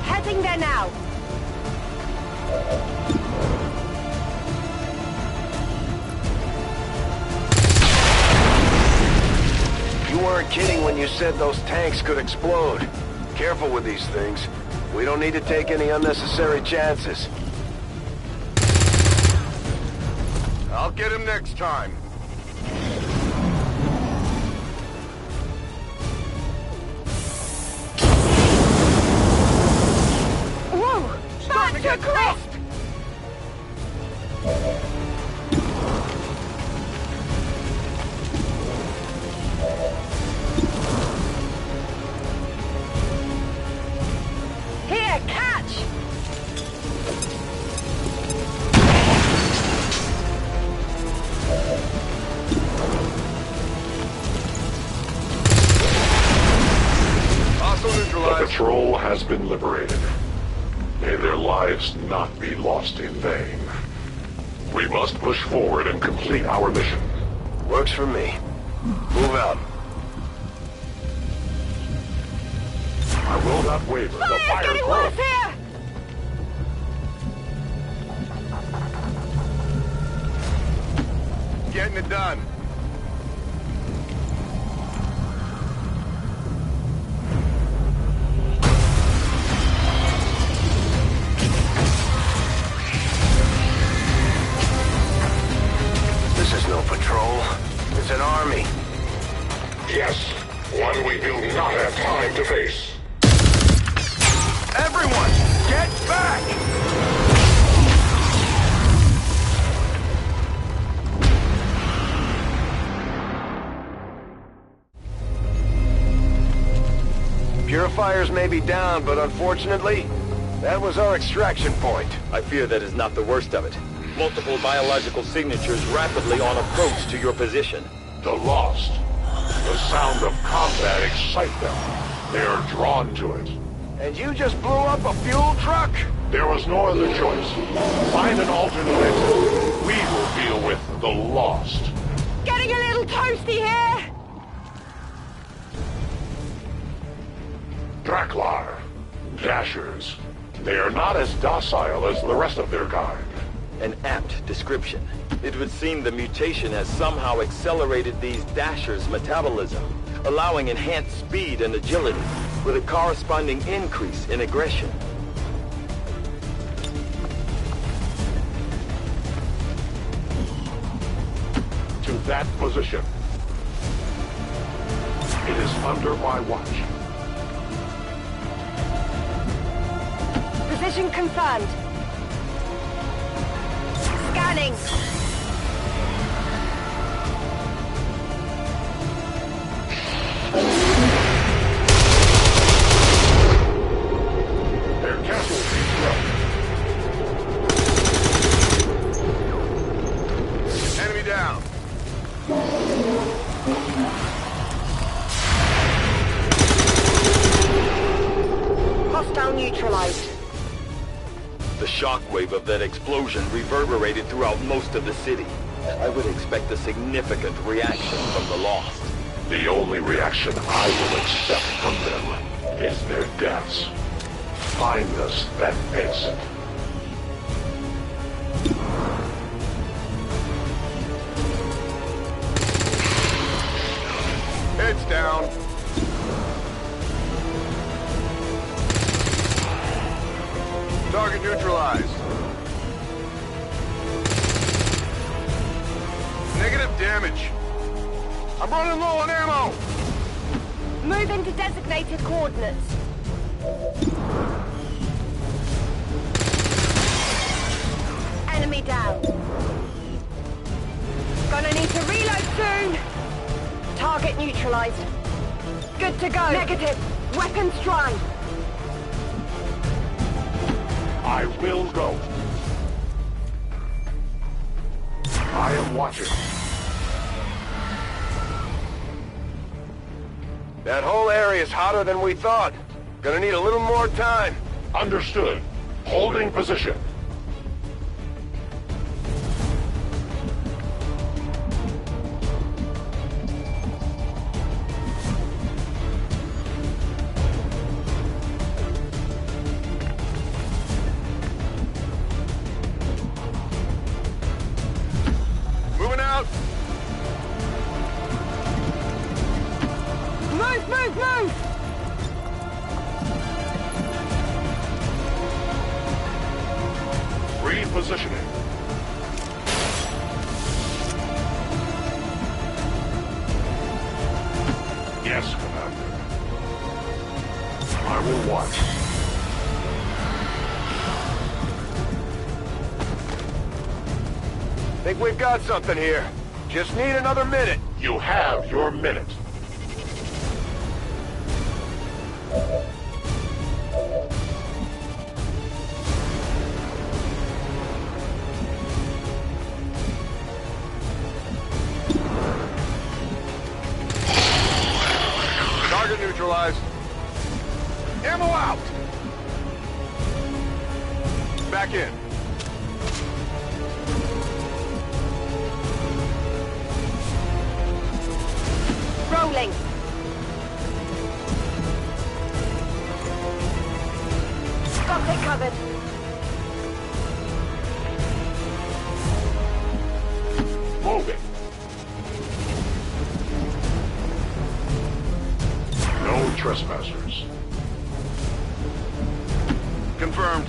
Heading there now. You weren't kidding when you said those tanks could explode. Careful with these things. We don't need to take any unnecessary chances. I'll get him next time. Whoa! Starting to get close! Here, catch! Hostile The neutralized. patrol has been liberated. May their lives not be lost in vain. We must push forward and complete our mission. Works for me. Move out. I will not waver. The fire Getting grows. worse here! Getting it done. This is no patrol. It's an army. Yes, one we do not have time to face. Everyone, get back! Purifiers may be down, but unfortunately, that was our extraction point. I fear that is not the worst of it. Multiple biological signatures rapidly on approach to your position. The Lost. The sound of combat excites them. They are drawn to it. And you just blew up a fuel truck? There was no other choice. Find an alternate exit. We will deal with the Lost. Getting a little toasty here! Draklar. Dashers. They are not as docile as the rest of their kind. An apt description. It would seem the mutation has somehow accelerated these Dashers' metabolism, allowing enhanced speed and agility, with a corresponding increase in aggression. To that position. It is under my watch. Position confirmed. Scanning. Their casualties low. Enemy down. Hostile neutralized. The shockwave of that explosion reverberated throughout most of the city. I would expect a significant reaction from the Lost. The only reaction I will accept from them is their deaths. Find us that exit. Heads down. Target neutralized. Negative damage. I'm running low on ammo. Move into designated coordinates. Enemy down. Gonna need to reload soon. Target neutralized. Good to go. Negative. Weapons dry. I will go. I am watching. That whole area is hotter than we thought. Gonna need a little more time. Understood. Holding position. Moving out. Move, move, move! Repositioning. Yes, Commander. I will watch. Think we've got something here. Just need another minute. You have your minute. Target neutralized. Ammo out! Back in. Rolling. Got it covered. Moving. No trespassers. Confirmed.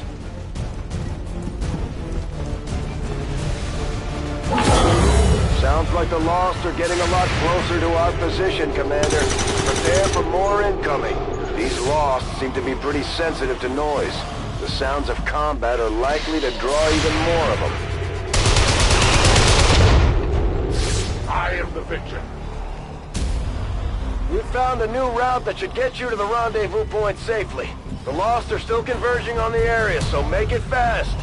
Sounds like the Lost are getting a lot closer to our position, Commander. Prepare for more incoming. These Lost seem to be pretty sensitive to noise. The sounds of combat are likely to draw even more of them. I am the victor. We found a new route that should get you to the rendezvous point safely. The Lost are still converging on the area, so make it fast.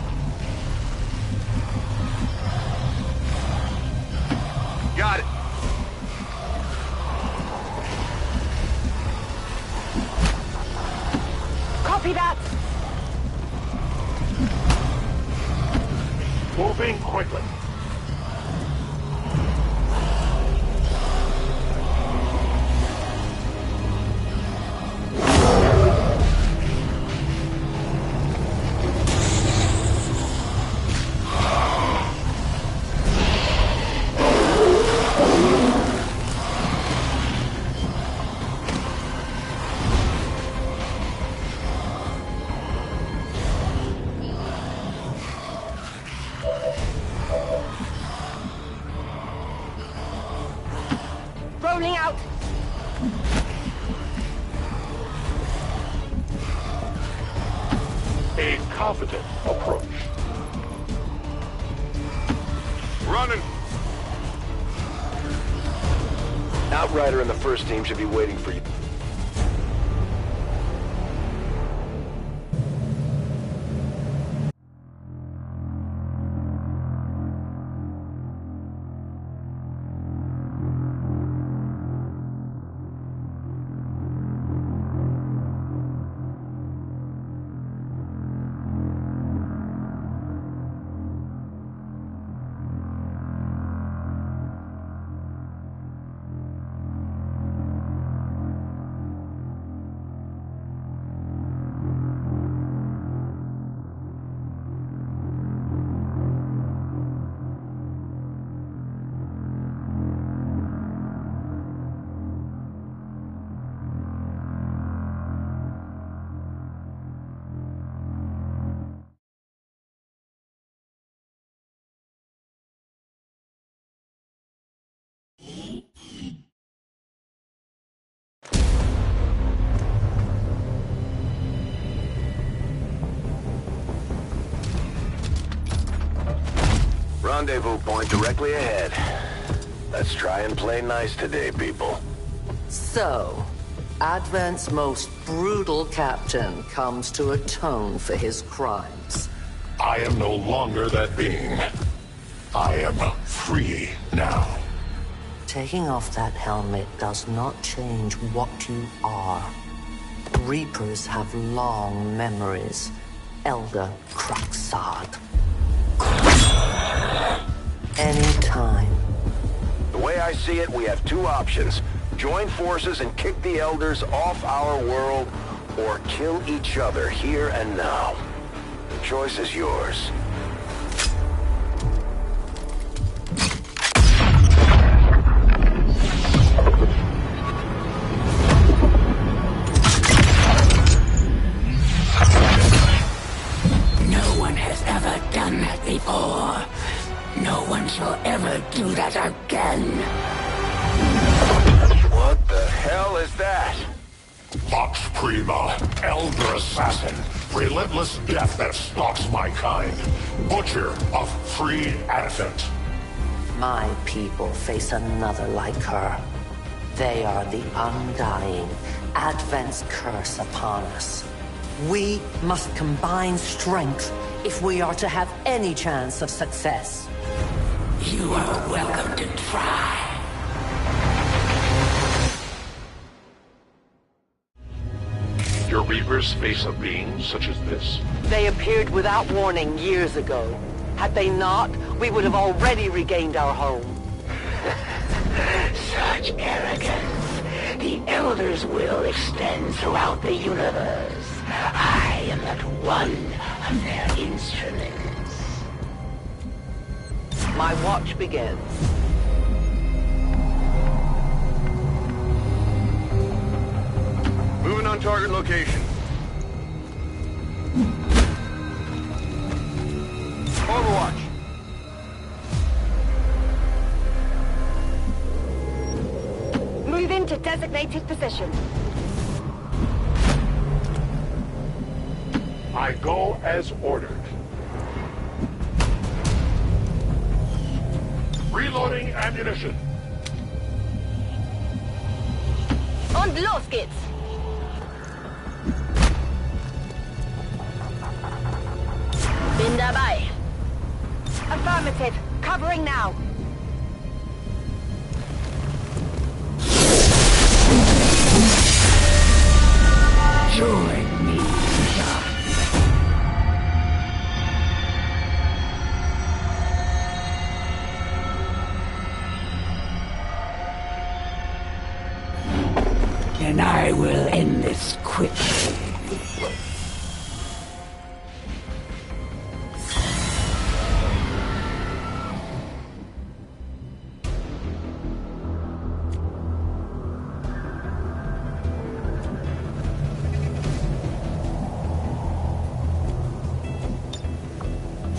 Got it. Copy that. Moving quickly. Rolling out. A confident approach. Running. Outrider and the first team should be waiting for you. Rendezvous point directly ahead. Let's try and play nice today, people. So, Advent's most brutal captain comes to atone for his crimes. I am no longer that being. I am free now. Taking off that helmet does not change what you are. Reapers have long memories. Elder Cruxard. Anytime. The way I see it, we have two options. Join forces and kick the Elders off our world, or kill each other here and now. The choice is yours. No one has ever done that before. No one shall ever do that again. What the hell is that? Vox Prima, Elder Assassin, relentless death that stalks my kind, Butcher of Free Advent. My people face another like her. They are the undying, Advent's curse upon us. We must combine strength if we are to have any chance of success. You are welcome to try. Your Reapers face a being such as this? They appeared without warning years ago. Had they not, we would have already regained our home. Such arrogance. The Elder's will extends throughout the universe. I am but one of their instruments. My watch begins. Moving on target location. Overwatch. Move into designated position. I go as ordered. Reloading ammunition. Und los geht's! Bin dabei. Affirmative. Covering now. Join me. And I will end this quickly.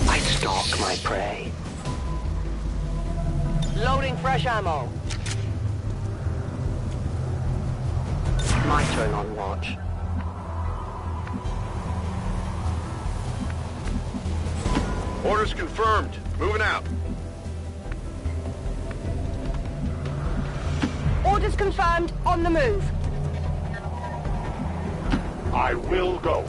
I stalk my prey. Loading fresh ammo. My turn on watch. Orders confirmed. Moving out. Orders confirmed. On the move. I will go.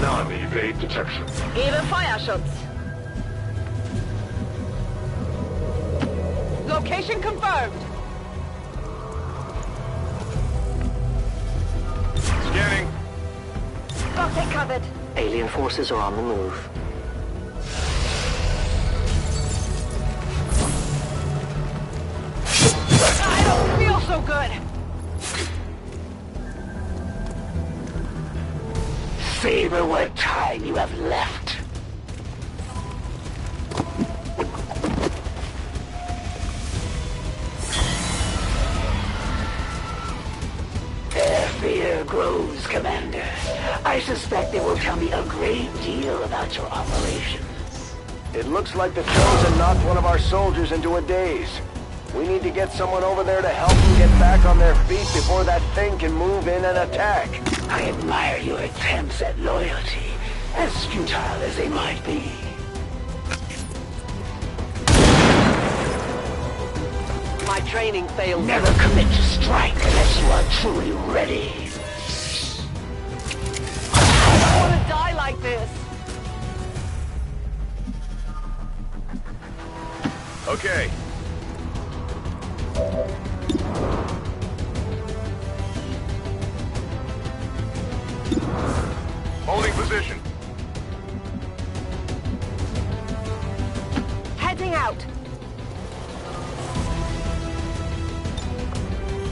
Non-evade detection. Gebe Feuerschutz. Location confirmed. Scanning. Got it covered. Alien forces are on the move. I don't feel so good. Savor what time you have left. Their fear grows, Commander. I suspect they will tell me a great deal about your operations. It looks like the Chosen knocked one of our soldiers into a daze. We need to get someone over there to help them get back on their feet before that thing can move in and attack. I admire your attempts at loyalty, as futile as they might be. My training failed. Never commit to strike unless you are truly ready. I don't want to die like this. Okay. Holding position. Heading out.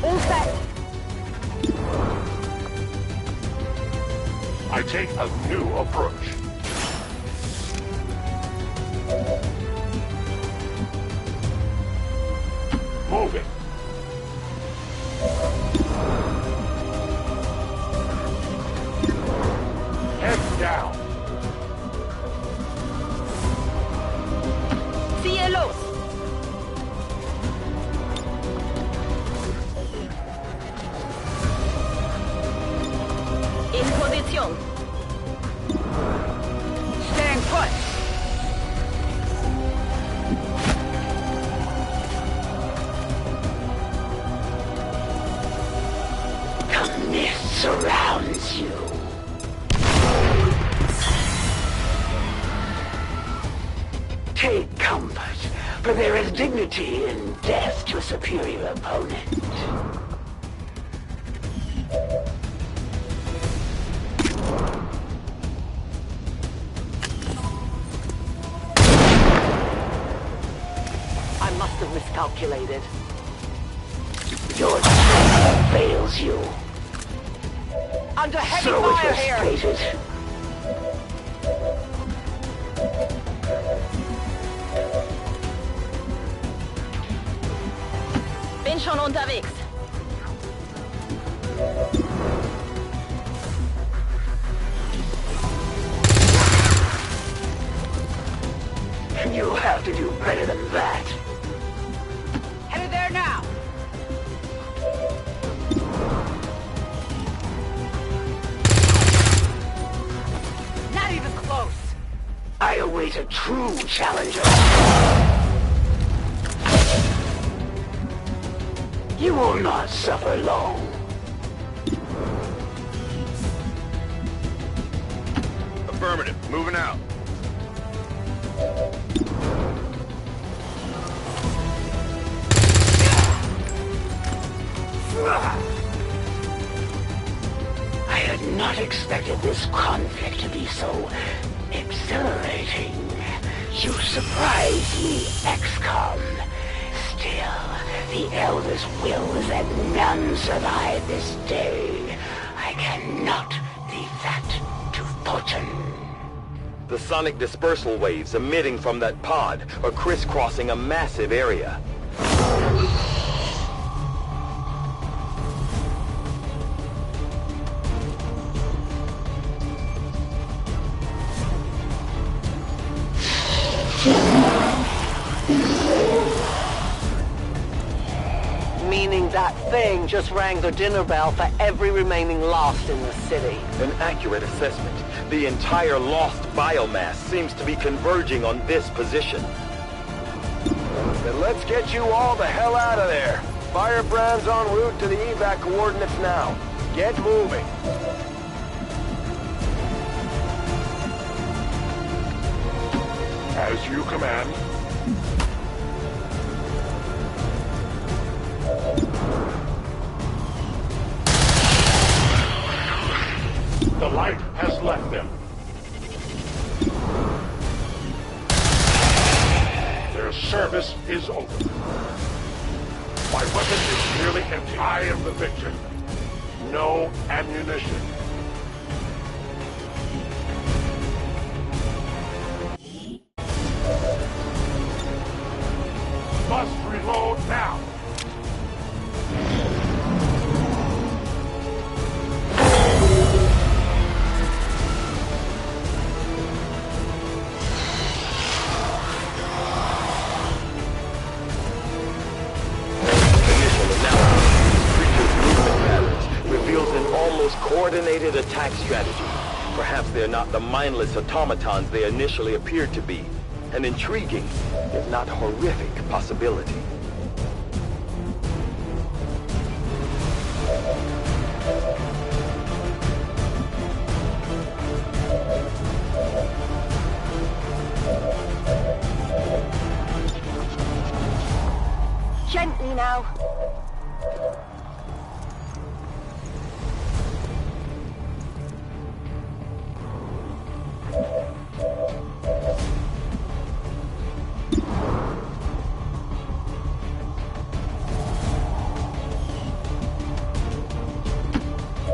All set. I take a new approach. Moving. Head down. Cielos. En posición. Staying put. The mist surrounds you. Take comfort, for there is dignity in death to a superior opponent. I must have miscalculated. Your strength fails you. Under heavy So it fire was here. fated. Bin schon unterwegs. You have to do better than that. Headed there now. Not even close. I await a true challenger. You will not suffer long. Affirmative. Moving out. I had not expected this conflict to be so exhilarating. You surprise me, XCOM. Still, the Elder's will is that none survive this day. I cannot leave that to fortune. The sonic dispersal waves emitting from that pod are crisscrossing a massive area. Meaning that thing just rang the dinner bell for every remaining Lost in the city. An accurate assessment. The entire Lost biomass seems to be converging on this position. Then let's get you all the hell out of there. Firebrand's en route to the evac coordinates now. Get moving. As you command. The light has left them. Their service is over. My weapon is nearly empty. I am the victor. No ammunition. Must reload now. Coordinated attack strategy. Perhaps they're not the mindless automatons they initially appeared to be. An intriguing, if not horrific, possibility. go.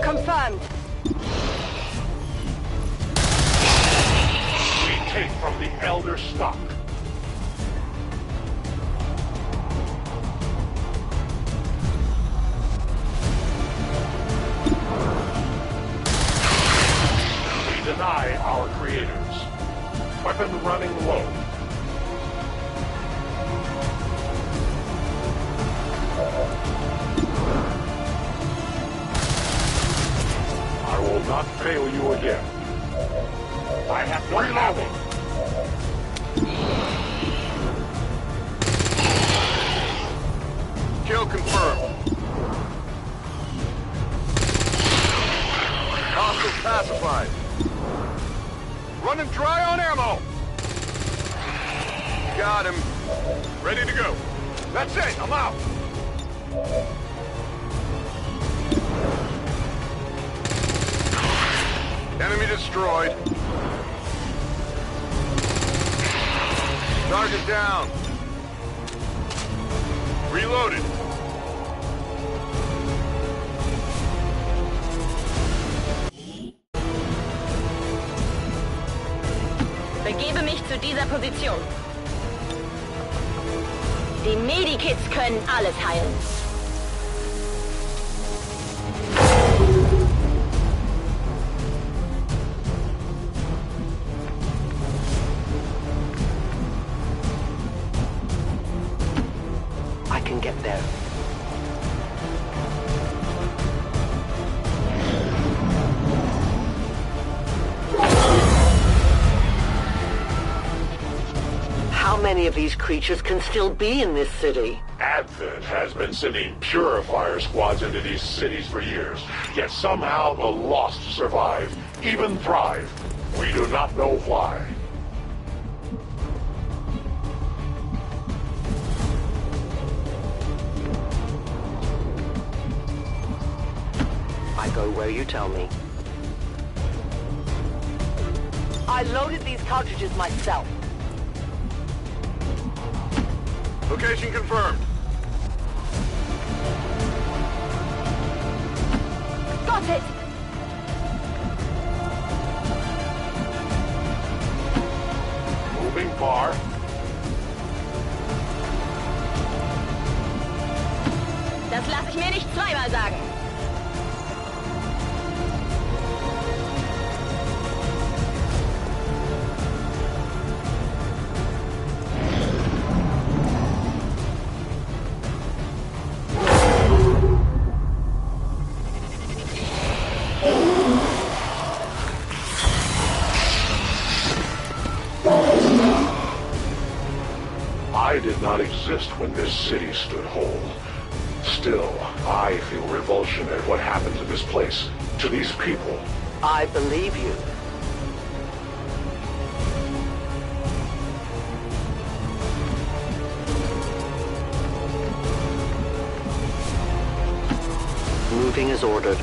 Confirmed. We take from the Elder stock. We deny our creators. Weapon running low. I will not fail you again. I have no reloading. Kill confirmed. Hostiles pacified. Running dry on ammo. Got him. Ready to go. That's it. I'm out. Enemy destroyed. Target down. Reloaded. Begebe mich zu dieser Position. Die Medikits können alles heilen. I can get there. How many of these creatures can still be in this city? Advent has been sending purifier squads into these cities for years, yet somehow the Lost survive, even thrive. We do not know why. I go where you tell me. I loaded these cartridges myself. Location confirmed. Got it! Moving far. Das lasse ich mir nicht zweimal sagen. I did not exist when this city stood whole. Still, I feel revulsion at what happened to this place, to these people. I believe you. Moving as ordered.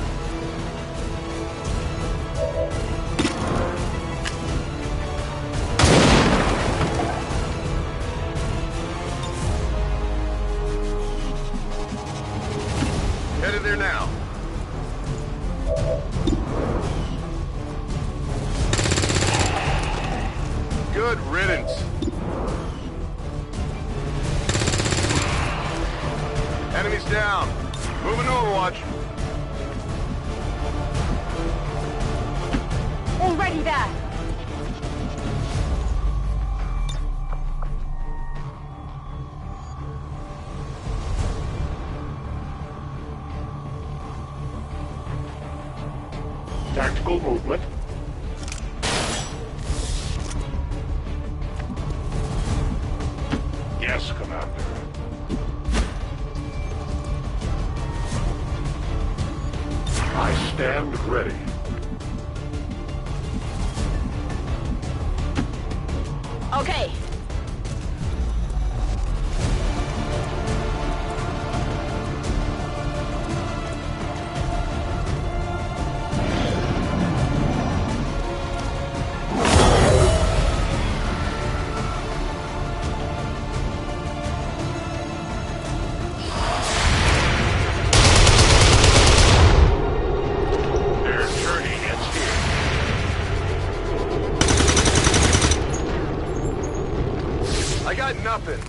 Headed there now. Good riddance. Enemies down. Moving to Overwatch. Already there. Tactical movement. Yes, Commander. I stand ready. Okay. nothing.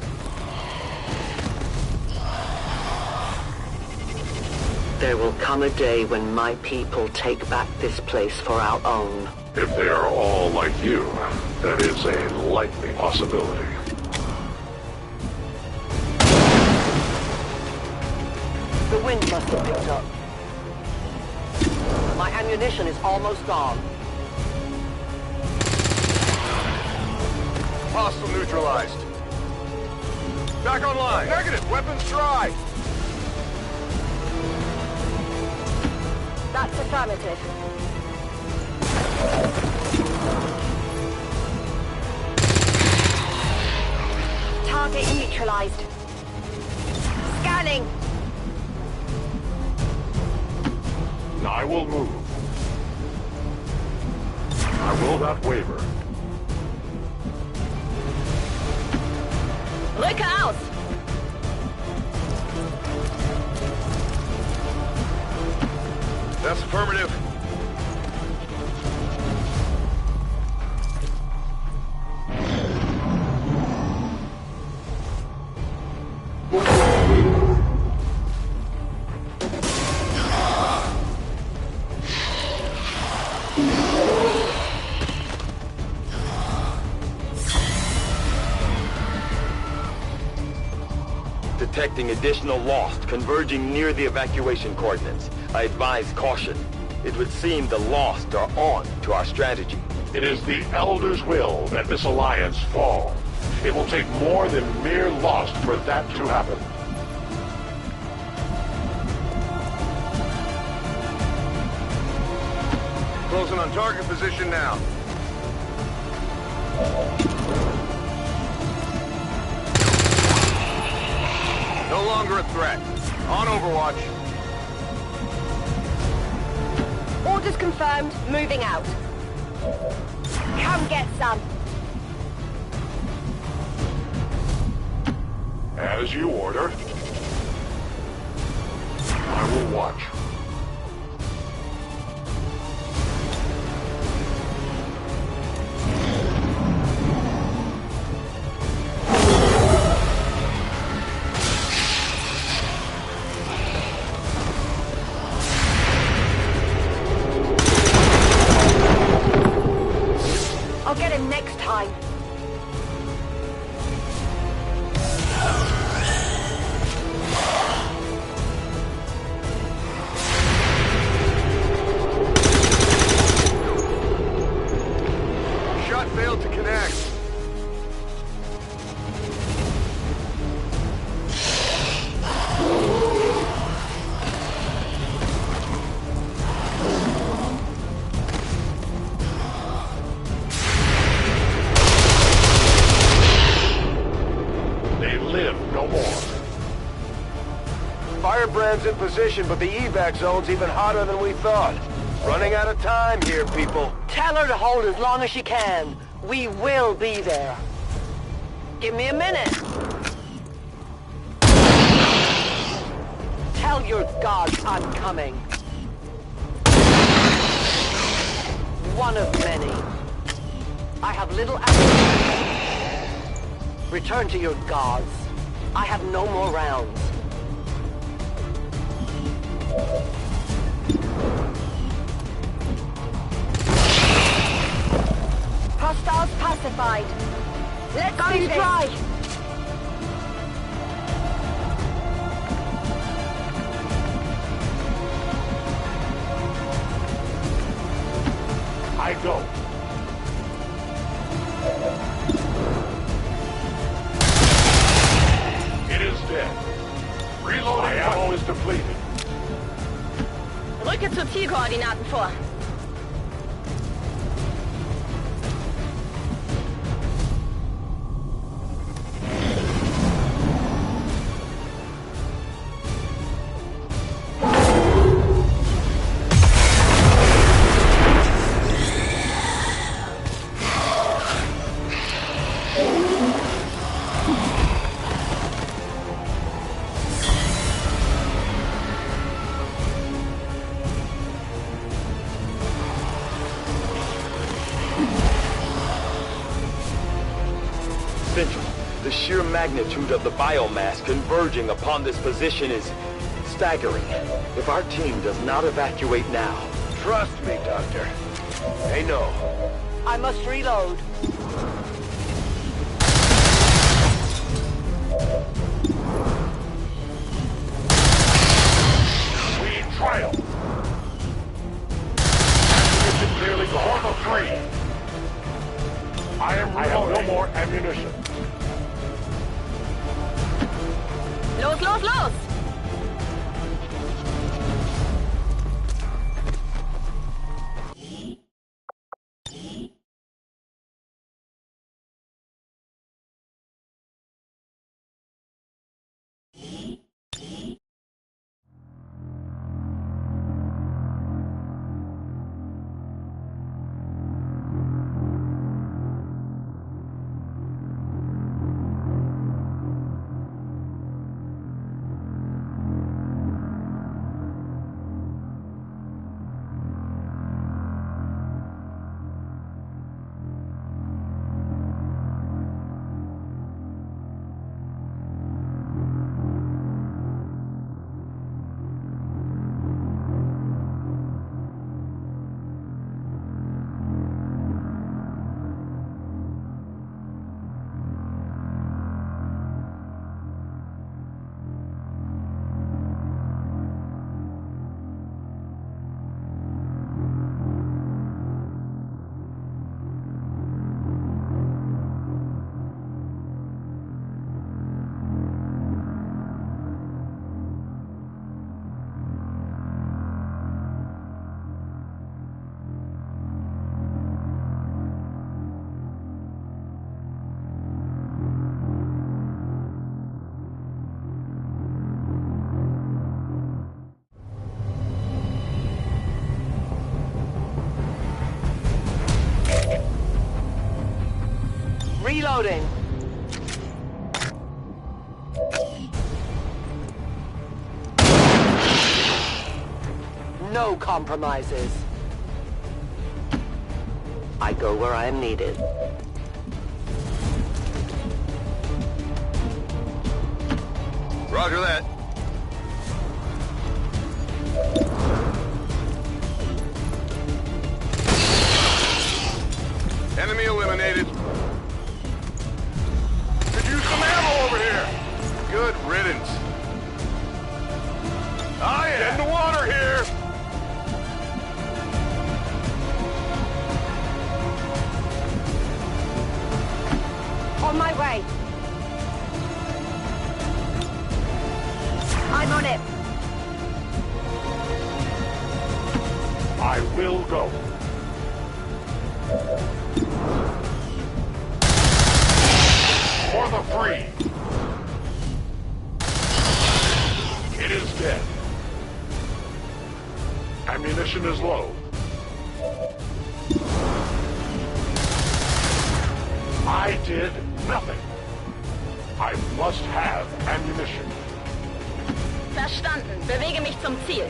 There will come a day when my people take back this place for our own. If they are all like you, that is a likely possibility. The wind must have picked up. My ammunition is almost gone. Hostile neutralized. Back online. Negative. Weapons dry. That's affirmative. Target neutralized. Scanning. I will move. I will not waver. Rücke aus! That's affirmative. Detecting additional Lost converging near the evacuation coordinates. I advise caution. It would seem the Lost are on to our strategy. It is the Elder's will that this alliance fall. It will take more than mere Lost for that to happen. Closing on target position now. No longer a threat. On Overwatch. Orders confirmed. Moving out. Come get some. As you order. I will watch. I'll get him next time. Shot failed to connect. Firebrand's in position, but the evac zone's even hotter than we thought. Running out of time here, people. Tell her to hold as long as she can. We will be there. Give me a minute. Tell your gods I'm coming. One of many. I have little ammunition. Return to your gods. I have no more rounds. Hostiles pacified. Let's Guns do this. dry. I go. It is dead. Reload. My ammo is depleted. Rücke zu Zielkoordinaten vor. magnitude of the biomass converging upon this position is staggering. If our team does not evacuate now... Trust me, Doctor. They know. I must reload. We triumph. Ammunition clearly gone for free. I have no more ammunition. Los, los, los! Reloading. No compromises. I go where I am needed. Roger that. Enemy eliminated. Could use some ammo over here. Good riddance. Oh yeah. Get in the water here. On my way. I'm on it. I will go. For the free. It is dead. Ammunition is low. I did nothing. I must have ammunition. Verstanden. Bewege mich zum Ziel.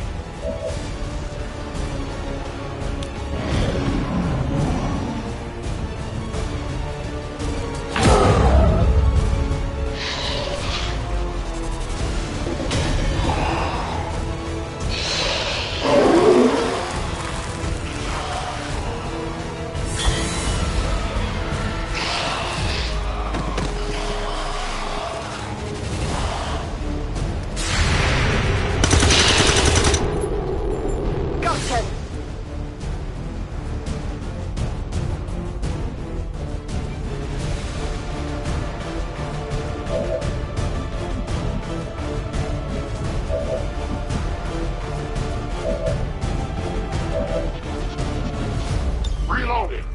Reloading.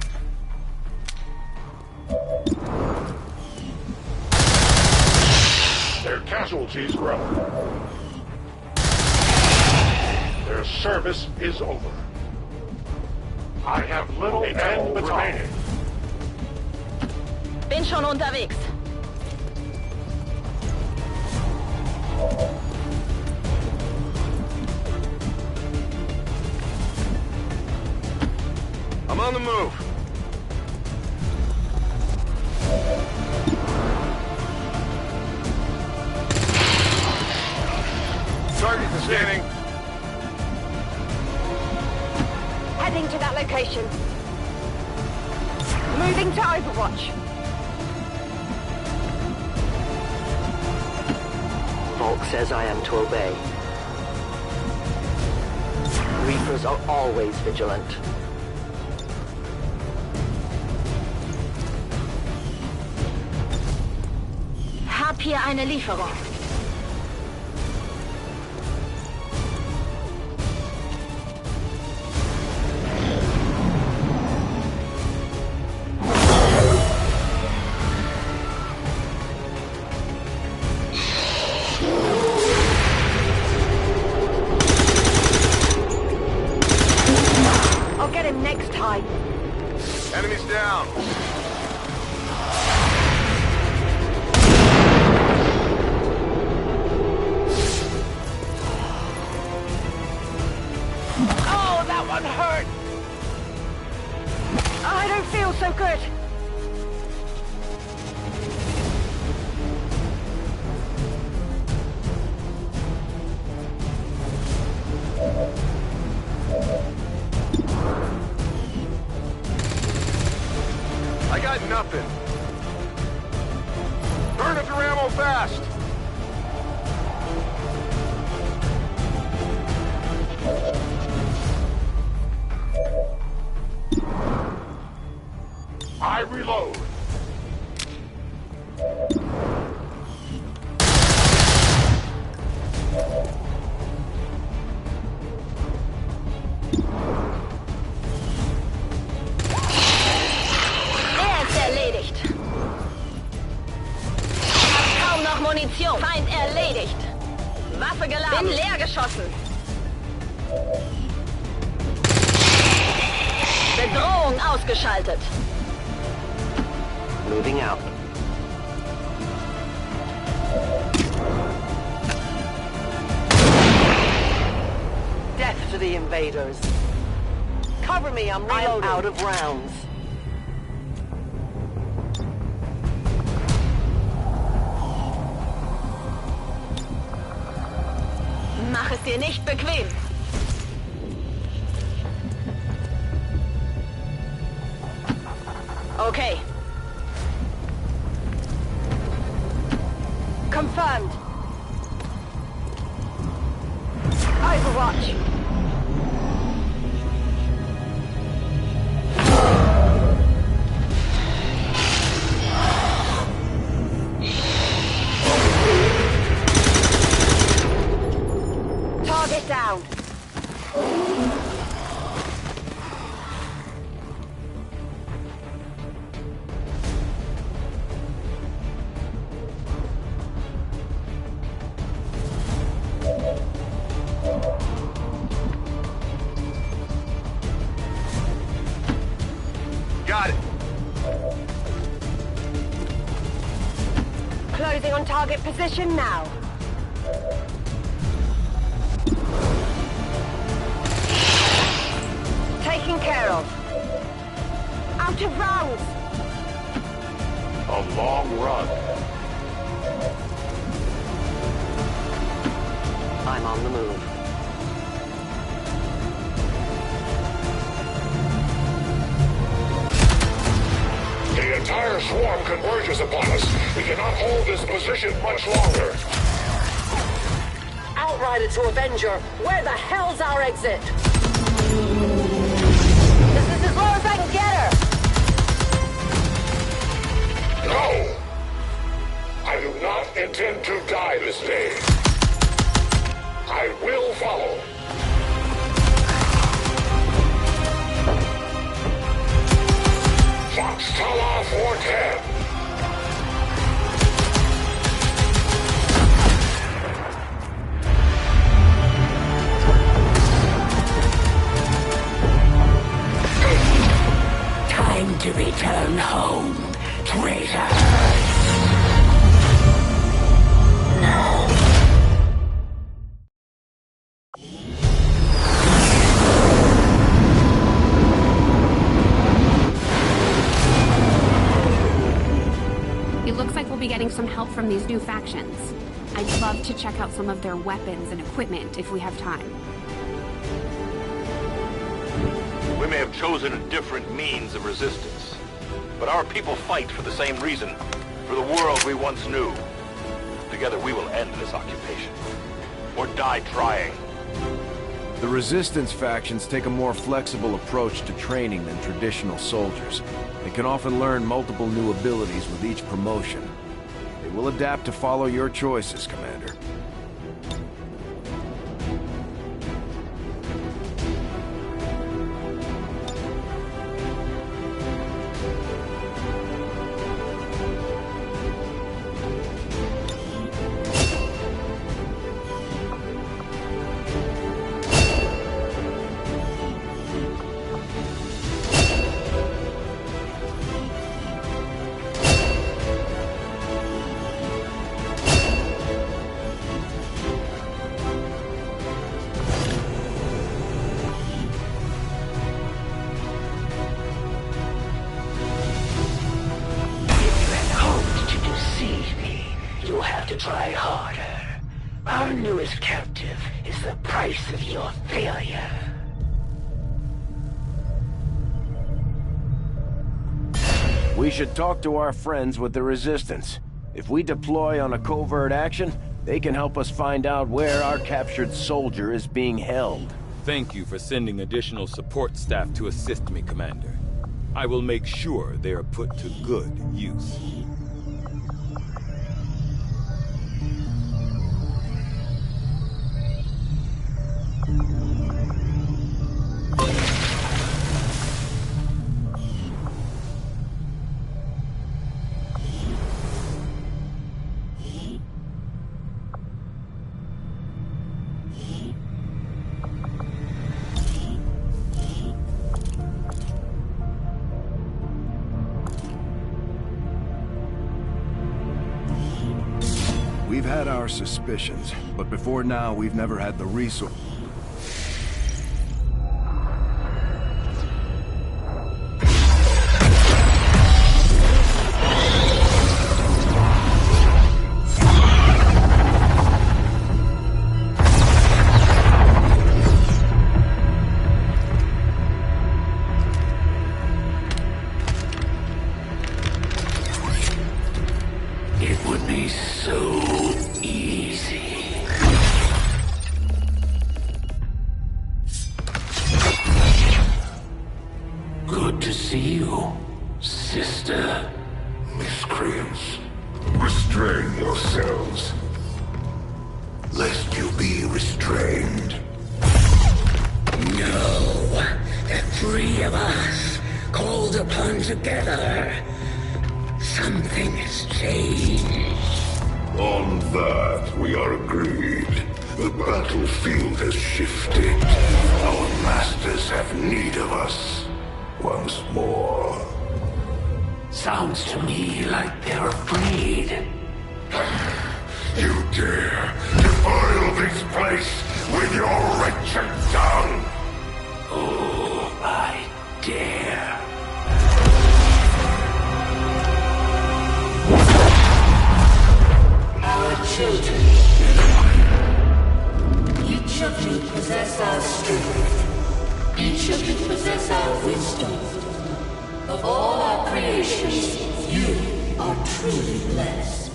Their casualties grow. Their service is over. I have little ammo remaining. Bin schon unterwegs. I'm on the move. Target scanning. Heading to that location. Moving to Overwatch. Volk says I am to obey. Reapers are always vigilant. Hab hier eine Lieferung. I'll get him next time. Enemies down. Oh, that one hurt. I don't feel so good. I got nothing. Burn up your ammo fast. I reload. Er ist erledigt. Kaum noch Munition. Feind erledigt. Waffe geladen. Bin leer geschossen. Bedrohung ausgeschaltet. Moving out. Death to the invaders. Cover me, I'm reloading. I'm out of rounds. Mach es dir nicht bequem. Okay. Confirmed. Overwatch. Target down. Got it. Closing on target position now. Taken care of. Out of rounds. A long run. I'm on the move. The entire swarm converges upon us. We cannot hold this position much longer. Outrider to Avenger, where the hell's our exit? This is as low as I can get her. No! I do not intend to die this day. I will follow. Fox Tala 410. Time to return home, traitor. It looks like we'll be getting some help from these new factions. I I'd love to check out some of their weapons and equipment if we have time. We may have chosen a different means of resistance, but our people fight for the same reason, for the world we once knew. Together we will end this occupation, or die trying. The Resistance factions take a more flexible approach to training than traditional soldiers. They can often learn multiple new abilities with each promotion. They will adapt to follow your choices, Commander. Try harder. Our newest captive is the price of your failure. We should talk to our friends with the Resistance. If we deploy on a covert action, they can help us find out where our captured soldier is being held. Thank you for sending additional support staff to assist me, Commander. I will make sure they are put to good use. We've had our suspicions, but before now, we've never had the resource. It would be so easy. Good to see you, sister. Miscreants, restrain yourselves, lest you be restrained. No, the three of us, called upon together. Something has changed. On that, we are agreed. The battlefield has shifted. Our masters have need of us once more. Sounds to me like they're afraid. You dare defile this place with your wretched tongue? Oh, I dare. Our children. Each of you possess our strength. Each of you possess our wisdom. Of all our creations, you are truly blessed.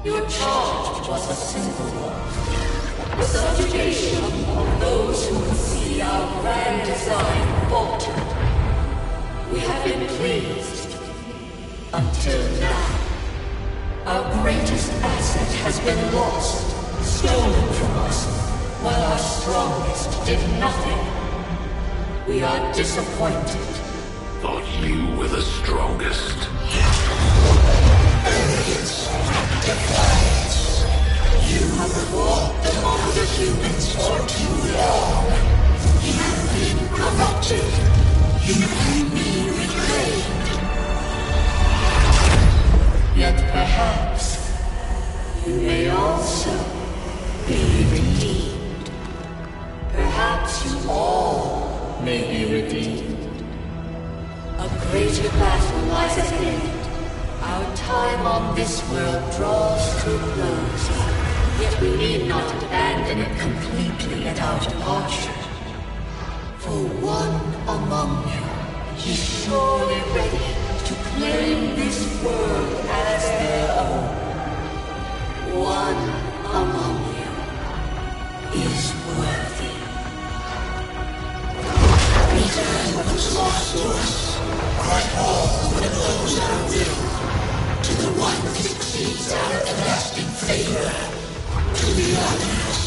Your charge was a simple one. The subjugation of those who would see our grand design falter. We have been pleased. Until now. Our greatest asset has been lost, stolen from us, while our strongest did nothing. We are disappointed. Thought you were the strongest. Arrogance, defiance. You have fought among the humans for too long. You have been corrupted. You can be reclaimed. Yet perhaps you may also be redeemed. Perhaps you all may be redeemed. A greater battle lies ahead. Our time on this world draws to a close. Yet we need not abandon it completely at our departure. For one among you is surely ready to claim this world as their own. One among you is worthy. Return what was lost to us. Grant all that those our will to the one who succeeds our everlasting favor. To the others.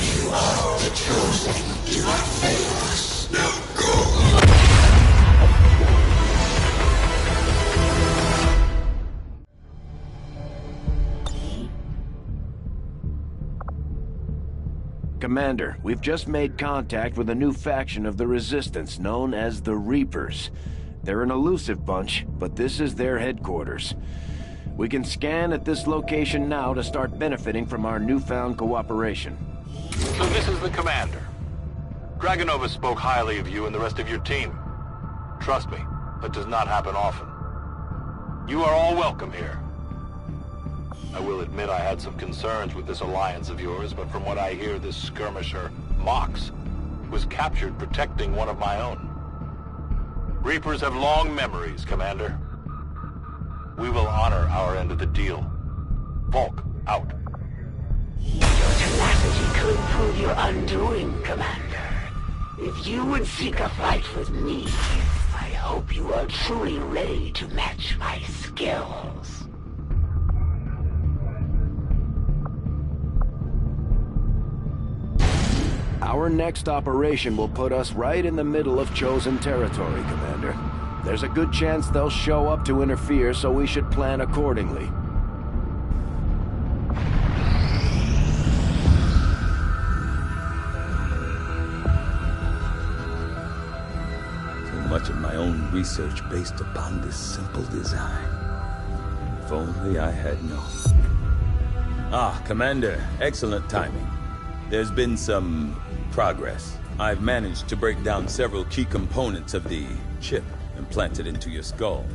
You are the chosen. Do not fail us. Now go. Commander, we've just made contact with a new faction of the Resistance known as the Reapers. They're an elusive bunch, but this is their headquarters. We can scan at this location now to start benefiting from our newfound cooperation. So this is the commander. Dragonova spoke highly of you and the rest of your team. Trust me, that does not happen often. You are all welcome here. I will admit I had some concerns with this alliance of yours, but from what I hear, this skirmisher, Mox, was captured protecting one of my own. Reapers have long memories, Commander. We will honor our end of the deal. Volk, out. Your tenacity could prove your undoing, Commander. If you would seek a fight with me, I hope you are truly ready to match my skills. Our next operation will put us right in the middle of chosen territory, Commander. There's a good chance they'll show up to interfere, so we should plan accordingly. So much of my own research based upon this simple design. If only I had known. Ah, Commander, excellent timing. There's been some progress. I've managed to break down several key components of the chip implanted into your skull.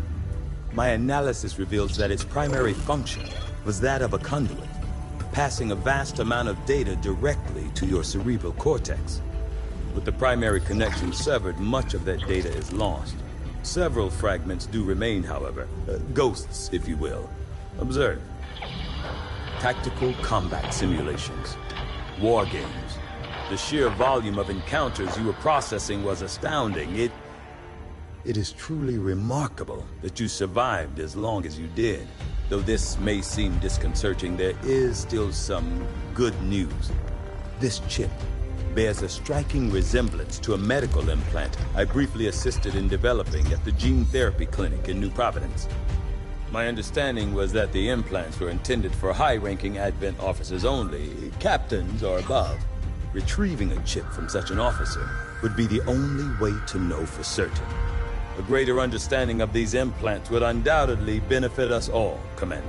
My analysis reveals that its primary function was that of a conduit, passing a vast amount of data directly to your cerebral cortex. With the primary connection severed, much of that data is lost. Several fragments do remain, however. Ghosts, if you will. Observe. Tactical combat simulations. War games. The sheer volume of encounters you were processing was astounding. It is truly remarkable that you survived as long as you did. Though this may seem disconcerting, there is still some good news. This chip bears a striking resemblance to a medical implant I briefly assisted in developing at the gene therapy clinic in New Providence. My understanding was that the implants were intended for high-ranking Advent officers only, captains or above. Retrieving a chip from such an officer would be the only way to know for certain. A greater understanding of these implants would undoubtedly benefit us all, Commander.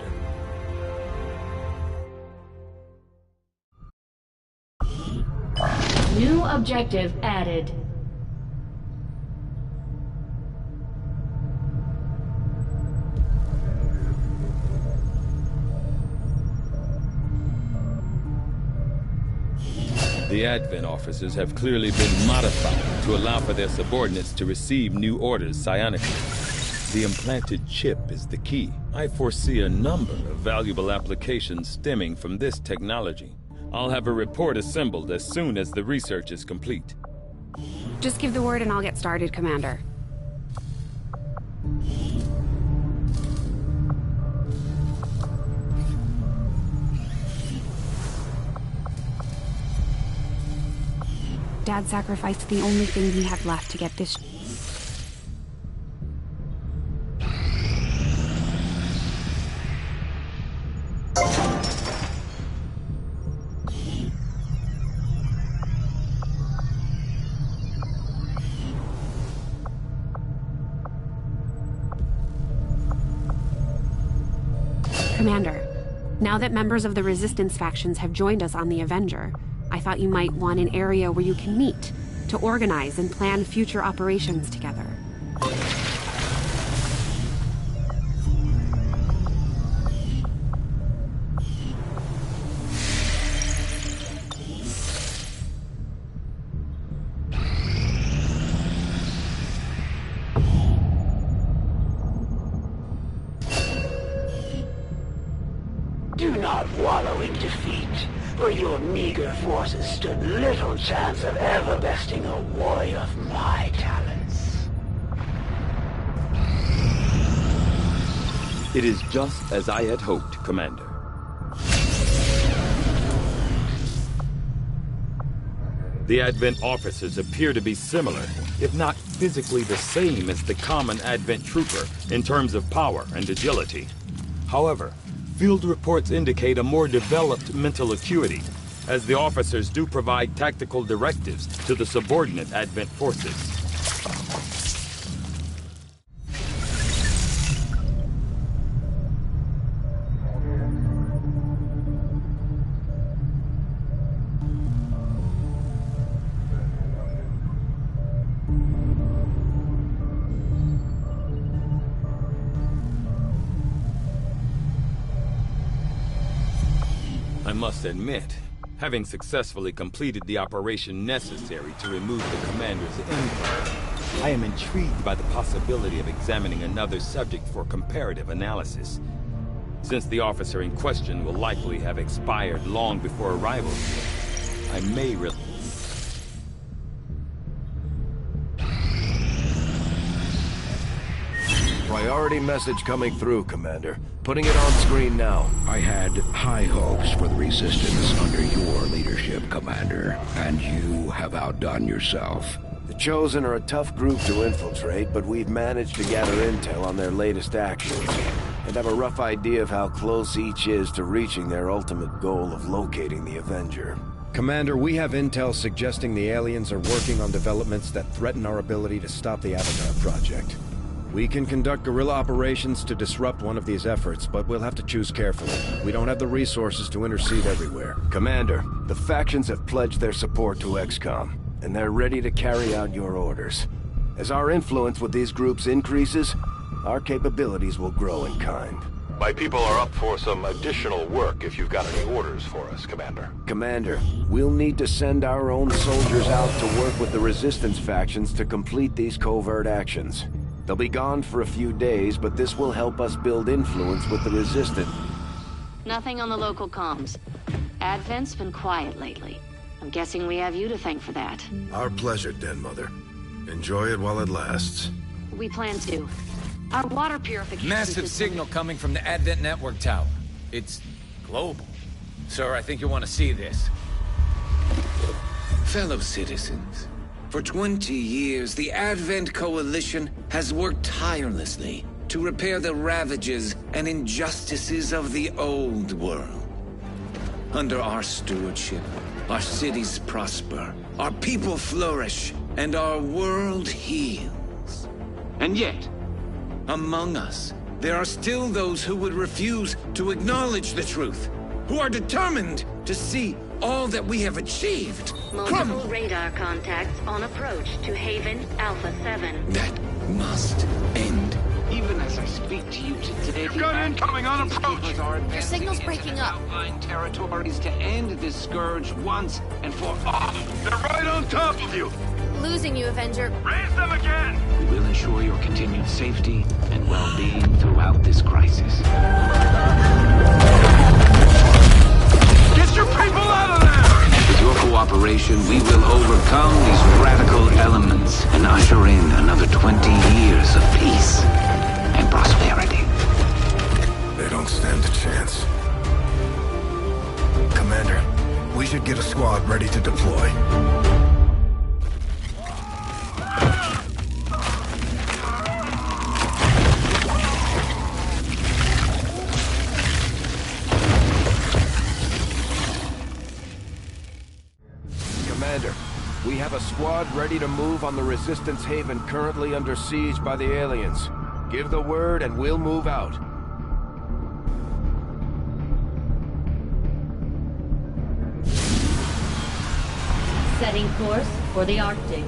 New objective added. The Advent officers have clearly been modified to allow for their subordinates to receive new orders psionically. The implanted chip is the key. I foresee a number of valuable applications stemming from this technology. I'll have a report assembled as soon as the research is complete. Just give the word and I'll get started, Commander. Dad sacrificed the only thing he had left to get this. Commander, now that members of the Resistance factions have joined us on the Avenger, I thought you might want an area where you can meet, to organize and plan future operations together. wallowing defeat, where your meager forces stood little chance of ever besting a warrior of my talents. It is just as I had hoped, Commander. The Advent officers appear to be similar, if not physically the same as the common Advent trooper in terms of power and agility. However, field reports indicate a more developed mental acuity, as the officers do provide tactical directives to the subordinate Advent forces. I must admit, having successfully completed the operation necessary to remove the commander's info, I am intrigued by the possibility of examining another subject for comparative analysis. Since the officer in question will likely have expired long before arrival, I may Priority message coming through, Commander. Putting it on screen now. I had high hopes for the Resistance under your leadership, Commander, and you have outdone yourself. The Chosen are a tough group to infiltrate, but we've managed to gather intel on their latest actions, and have a rough idea of how close each is to reaching their ultimate goal of locating the Avenger. Commander, we have intel suggesting the aliens are working on developments that threaten our ability to stop the Avatar project. We can conduct guerrilla operations to disrupt one of these efforts, but we'll have to choose carefully. We don't have the resources to intercede everywhere. Commander, the factions have pledged their support to XCOM, and they're ready to carry out your orders. As our influence with these groups increases, our capabilities will grow in kind. My people are up for some additional work if you've got any orders for us, Commander. Commander, we'll need to send our own soldiers out to work with the Resistance factions to complete these covert actions. They'll be gone for a few days, but this will help us build influence with the Resistance. Nothing on the local comms. Advent's been quiet lately. I'm guessing we have you to thank for that. Our pleasure, Den Mother. Enjoy it while it lasts. We plan to. Our water purification Massive signal coming from the Advent network tower. It's global. Sir, I think you'll want to see this. Fellow citizens, for 20 years, the Advent Coalition has worked tirelessly to repair the ravages and injustices of the old world. Under our stewardship, our cities prosper, our people flourish, and our world heals. And yet, among us, there are still those who would refuse to acknowledge the truth, who are determined to see all that we have achieved. Multiple radar contacts on approach to Haven Alpha 7. That must end. Even as I speak to you today, You've got incoming on approach! Your signal's breaking up. Outlying territories to end this scourge once and for all. They're right on top of you! Losing you, Avenger. Raise them again! We will ensure your continued safety and well-being throughout this crisis. Get your people out of there! With your cooperation, we will overcome these radical elements and usher in another 20 years of peace and prosperity. They don't stand a chance. Commander, we should get a squad ready to deploy. Commander, we have a squad ready to move on the Resistance Haven currently under siege by the aliens. Give the word and we'll move out. Setting course for the Arctic.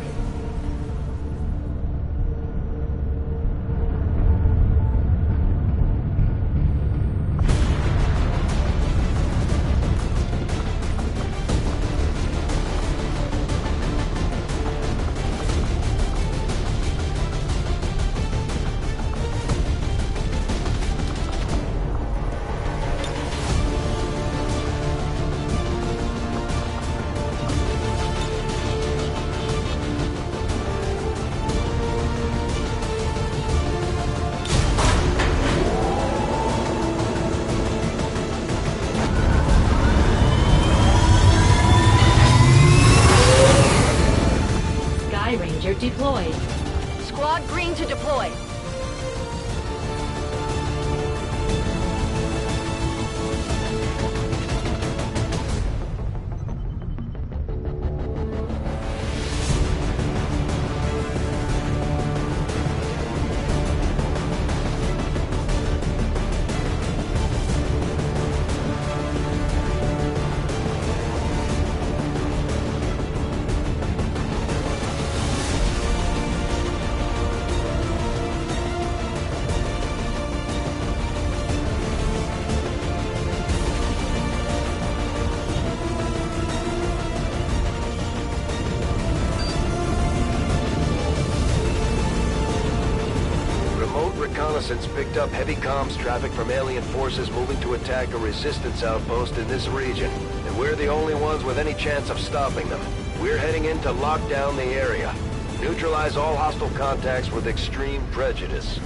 reconnaissance picked up heavy comms traffic from alien forces moving to attack a resistance outpost in this region. And we're the only ones with any chance of stopping them. We're heading in to lock down the area. Neutralize all hostile contacts with extreme prejudice.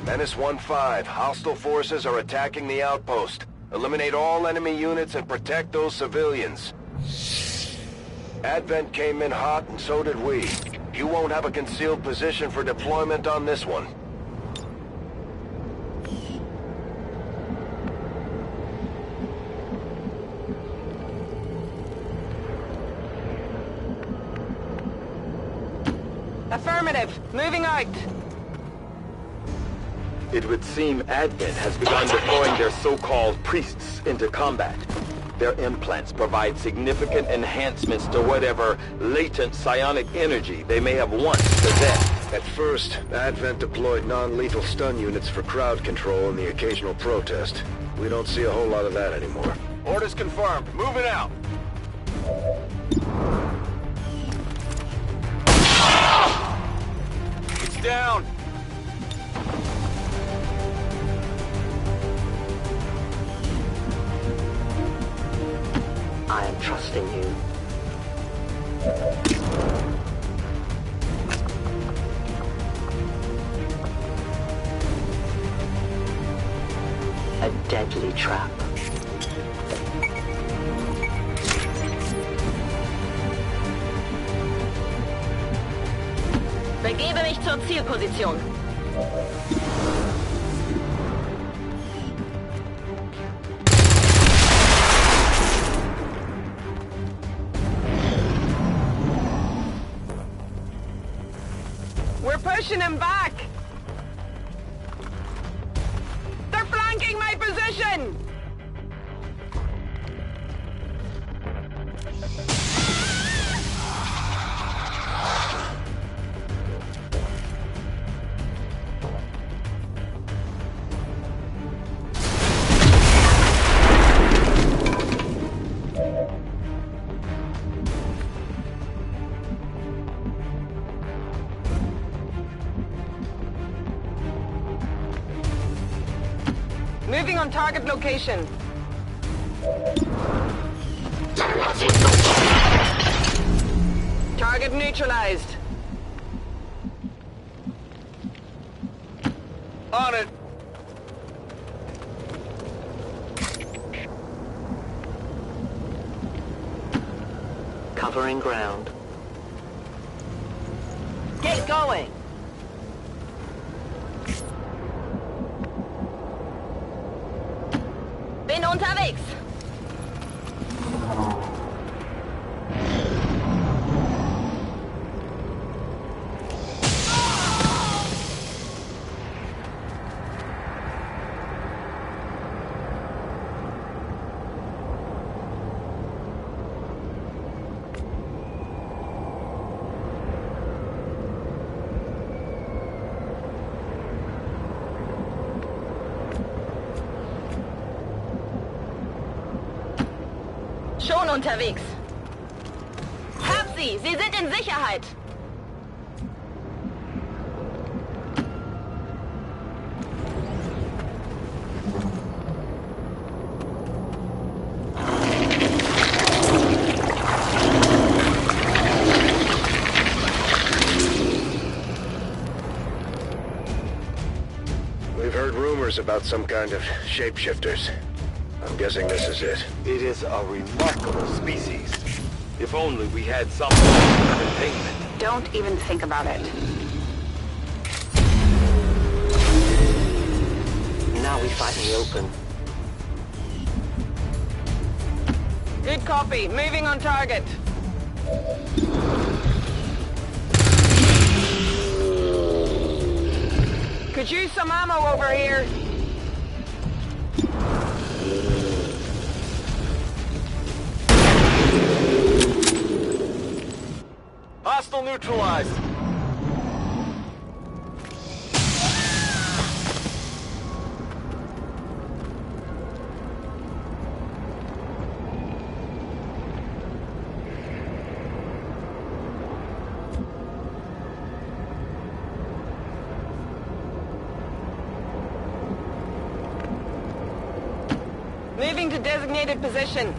Menace 1-5, hostile forces are attacking the outpost. Eliminate all enemy units and protect those civilians. Advent came in hot and so did we. You won't have a concealed position for deployment on this one. Affirmative. Moving out. It would seem Advent has begun deploying their so-called priests into combat. Their implants provide significant enhancements to whatever latent psionic energy they may have once possessed. At first, Advent deployed non-lethal stun units for crowd control and the occasional protest. We don't see a whole lot of that anymore. Orders confirmed. Moving out. It's down. I am trusting you. A deadly trap. Begebe mich zur Zielposition. We're pushing him back! They're flanking my position! Moving on target location. Target neutralized. On it. Covering ground. Get going. Bin unterwegs. Schon unterwegs. Hab sie! Sie sind in Sicherheit! We've heard rumors about some kind of shapeshifters. I'm guessing this is it. It is a remarkable species. If only we had some containment. Don't even think about it. Now we fight in the open. Good copy. Moving on target. Could use some ammo over here. Hostile neutralized. Moving to designated position.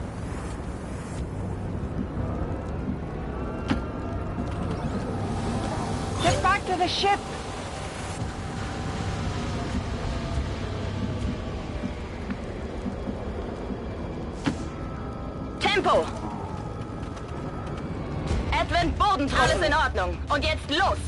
Get back to the ship! Tempo! Advent Boden, alles in Ordnung. Und jetzt los!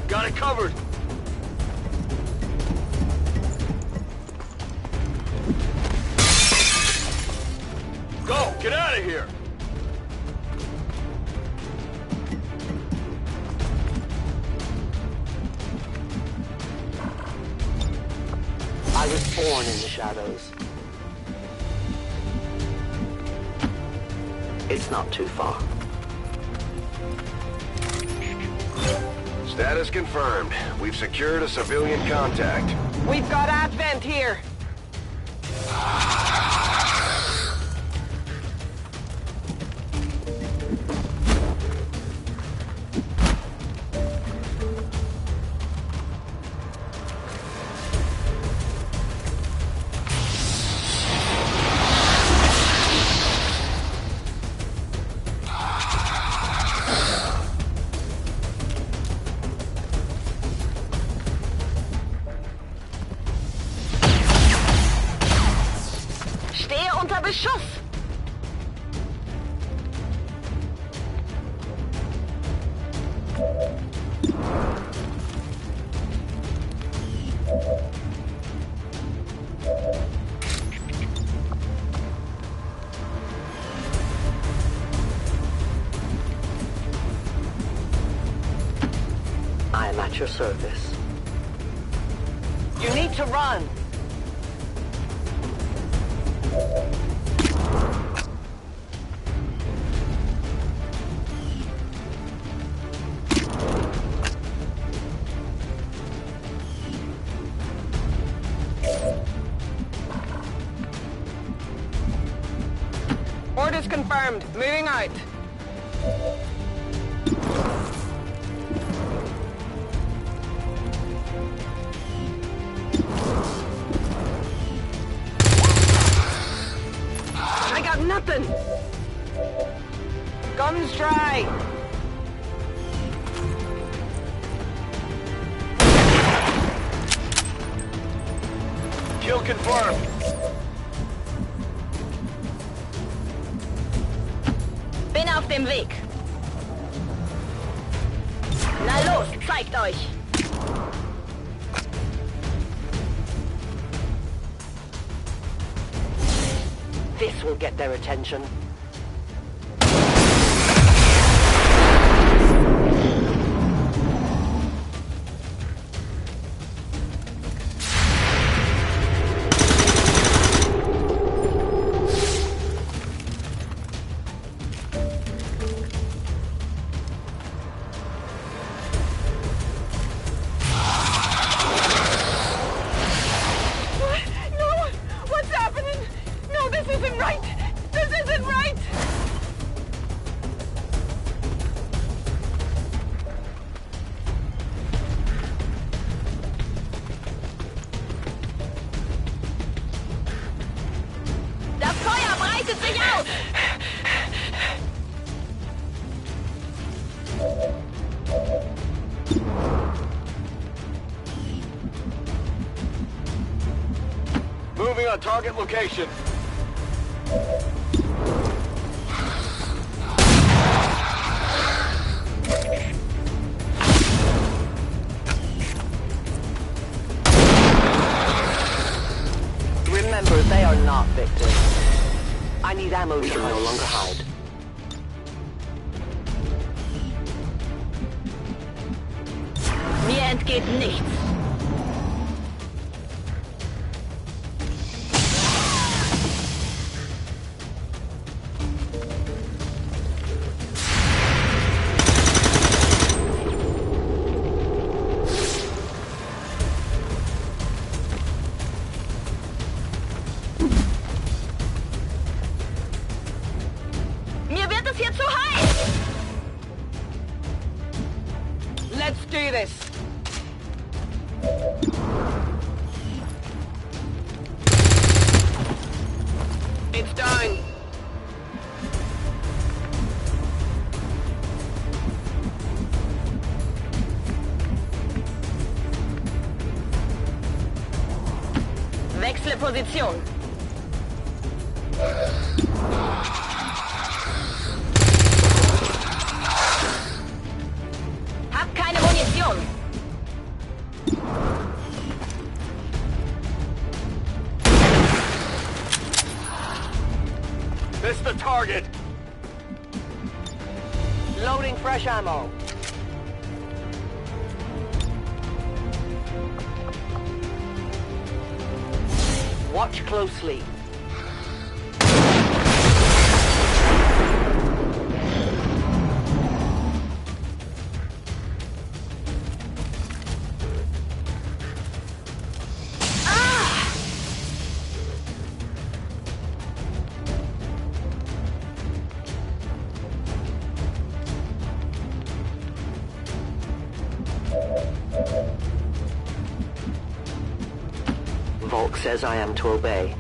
Got it covered. Go! Get out of here! I was born in the shadows. It's not too far. Status confirmed. We've secured a civilian contact. We've got Advent here. Stehe unter Beschuss! I am at your service. You need to run! Orders confirmed. Moving out. I got nothing. Guns dry. Kill confirmed. Bin auf dem Weg. Na los, zeigt euch. This will get their attention. on target location. Remember, they are not victims. I need ammo to no longer hide. Mir entgeht nichts. Mir wird es hier zu heiß. Let's do this. It's done. Wechsle Position. Hab keine Munition. Missed the target. Loading fresh ammo. Watch closely. Volk says I am to obey.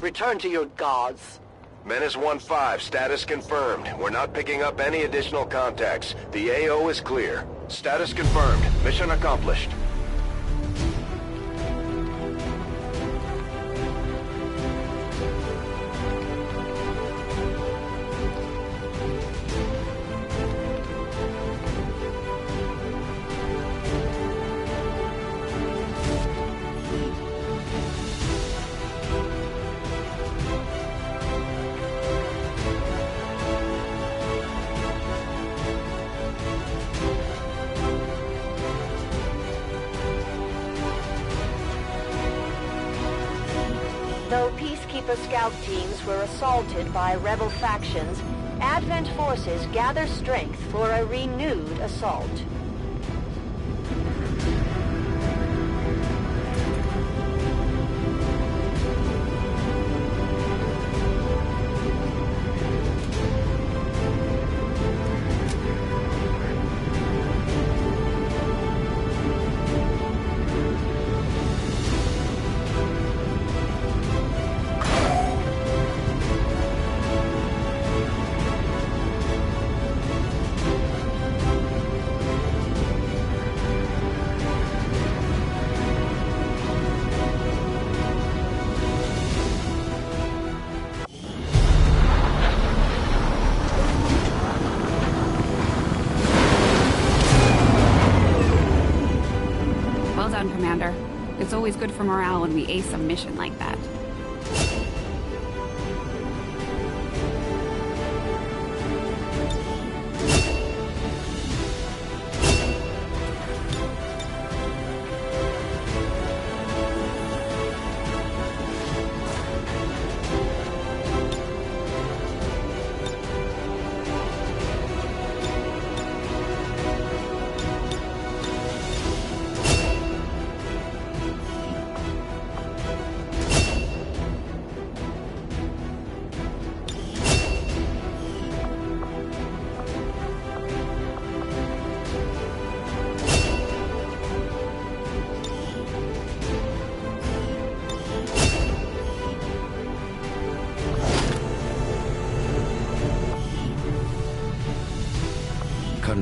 Return to your gods. Menace 1-5, status confirmed. We're not picking up any additional contacts. The AO is clear. Status confirmed. Mission accomplished. Though Peacekeeper scout teams were assaulted by rebel factions, Advent forces gather strength for a renewed assault. Well done, Commander. It's always good for morale when we ace a mission like that.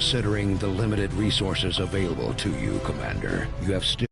considering the limited resources available to you, Commander. You have still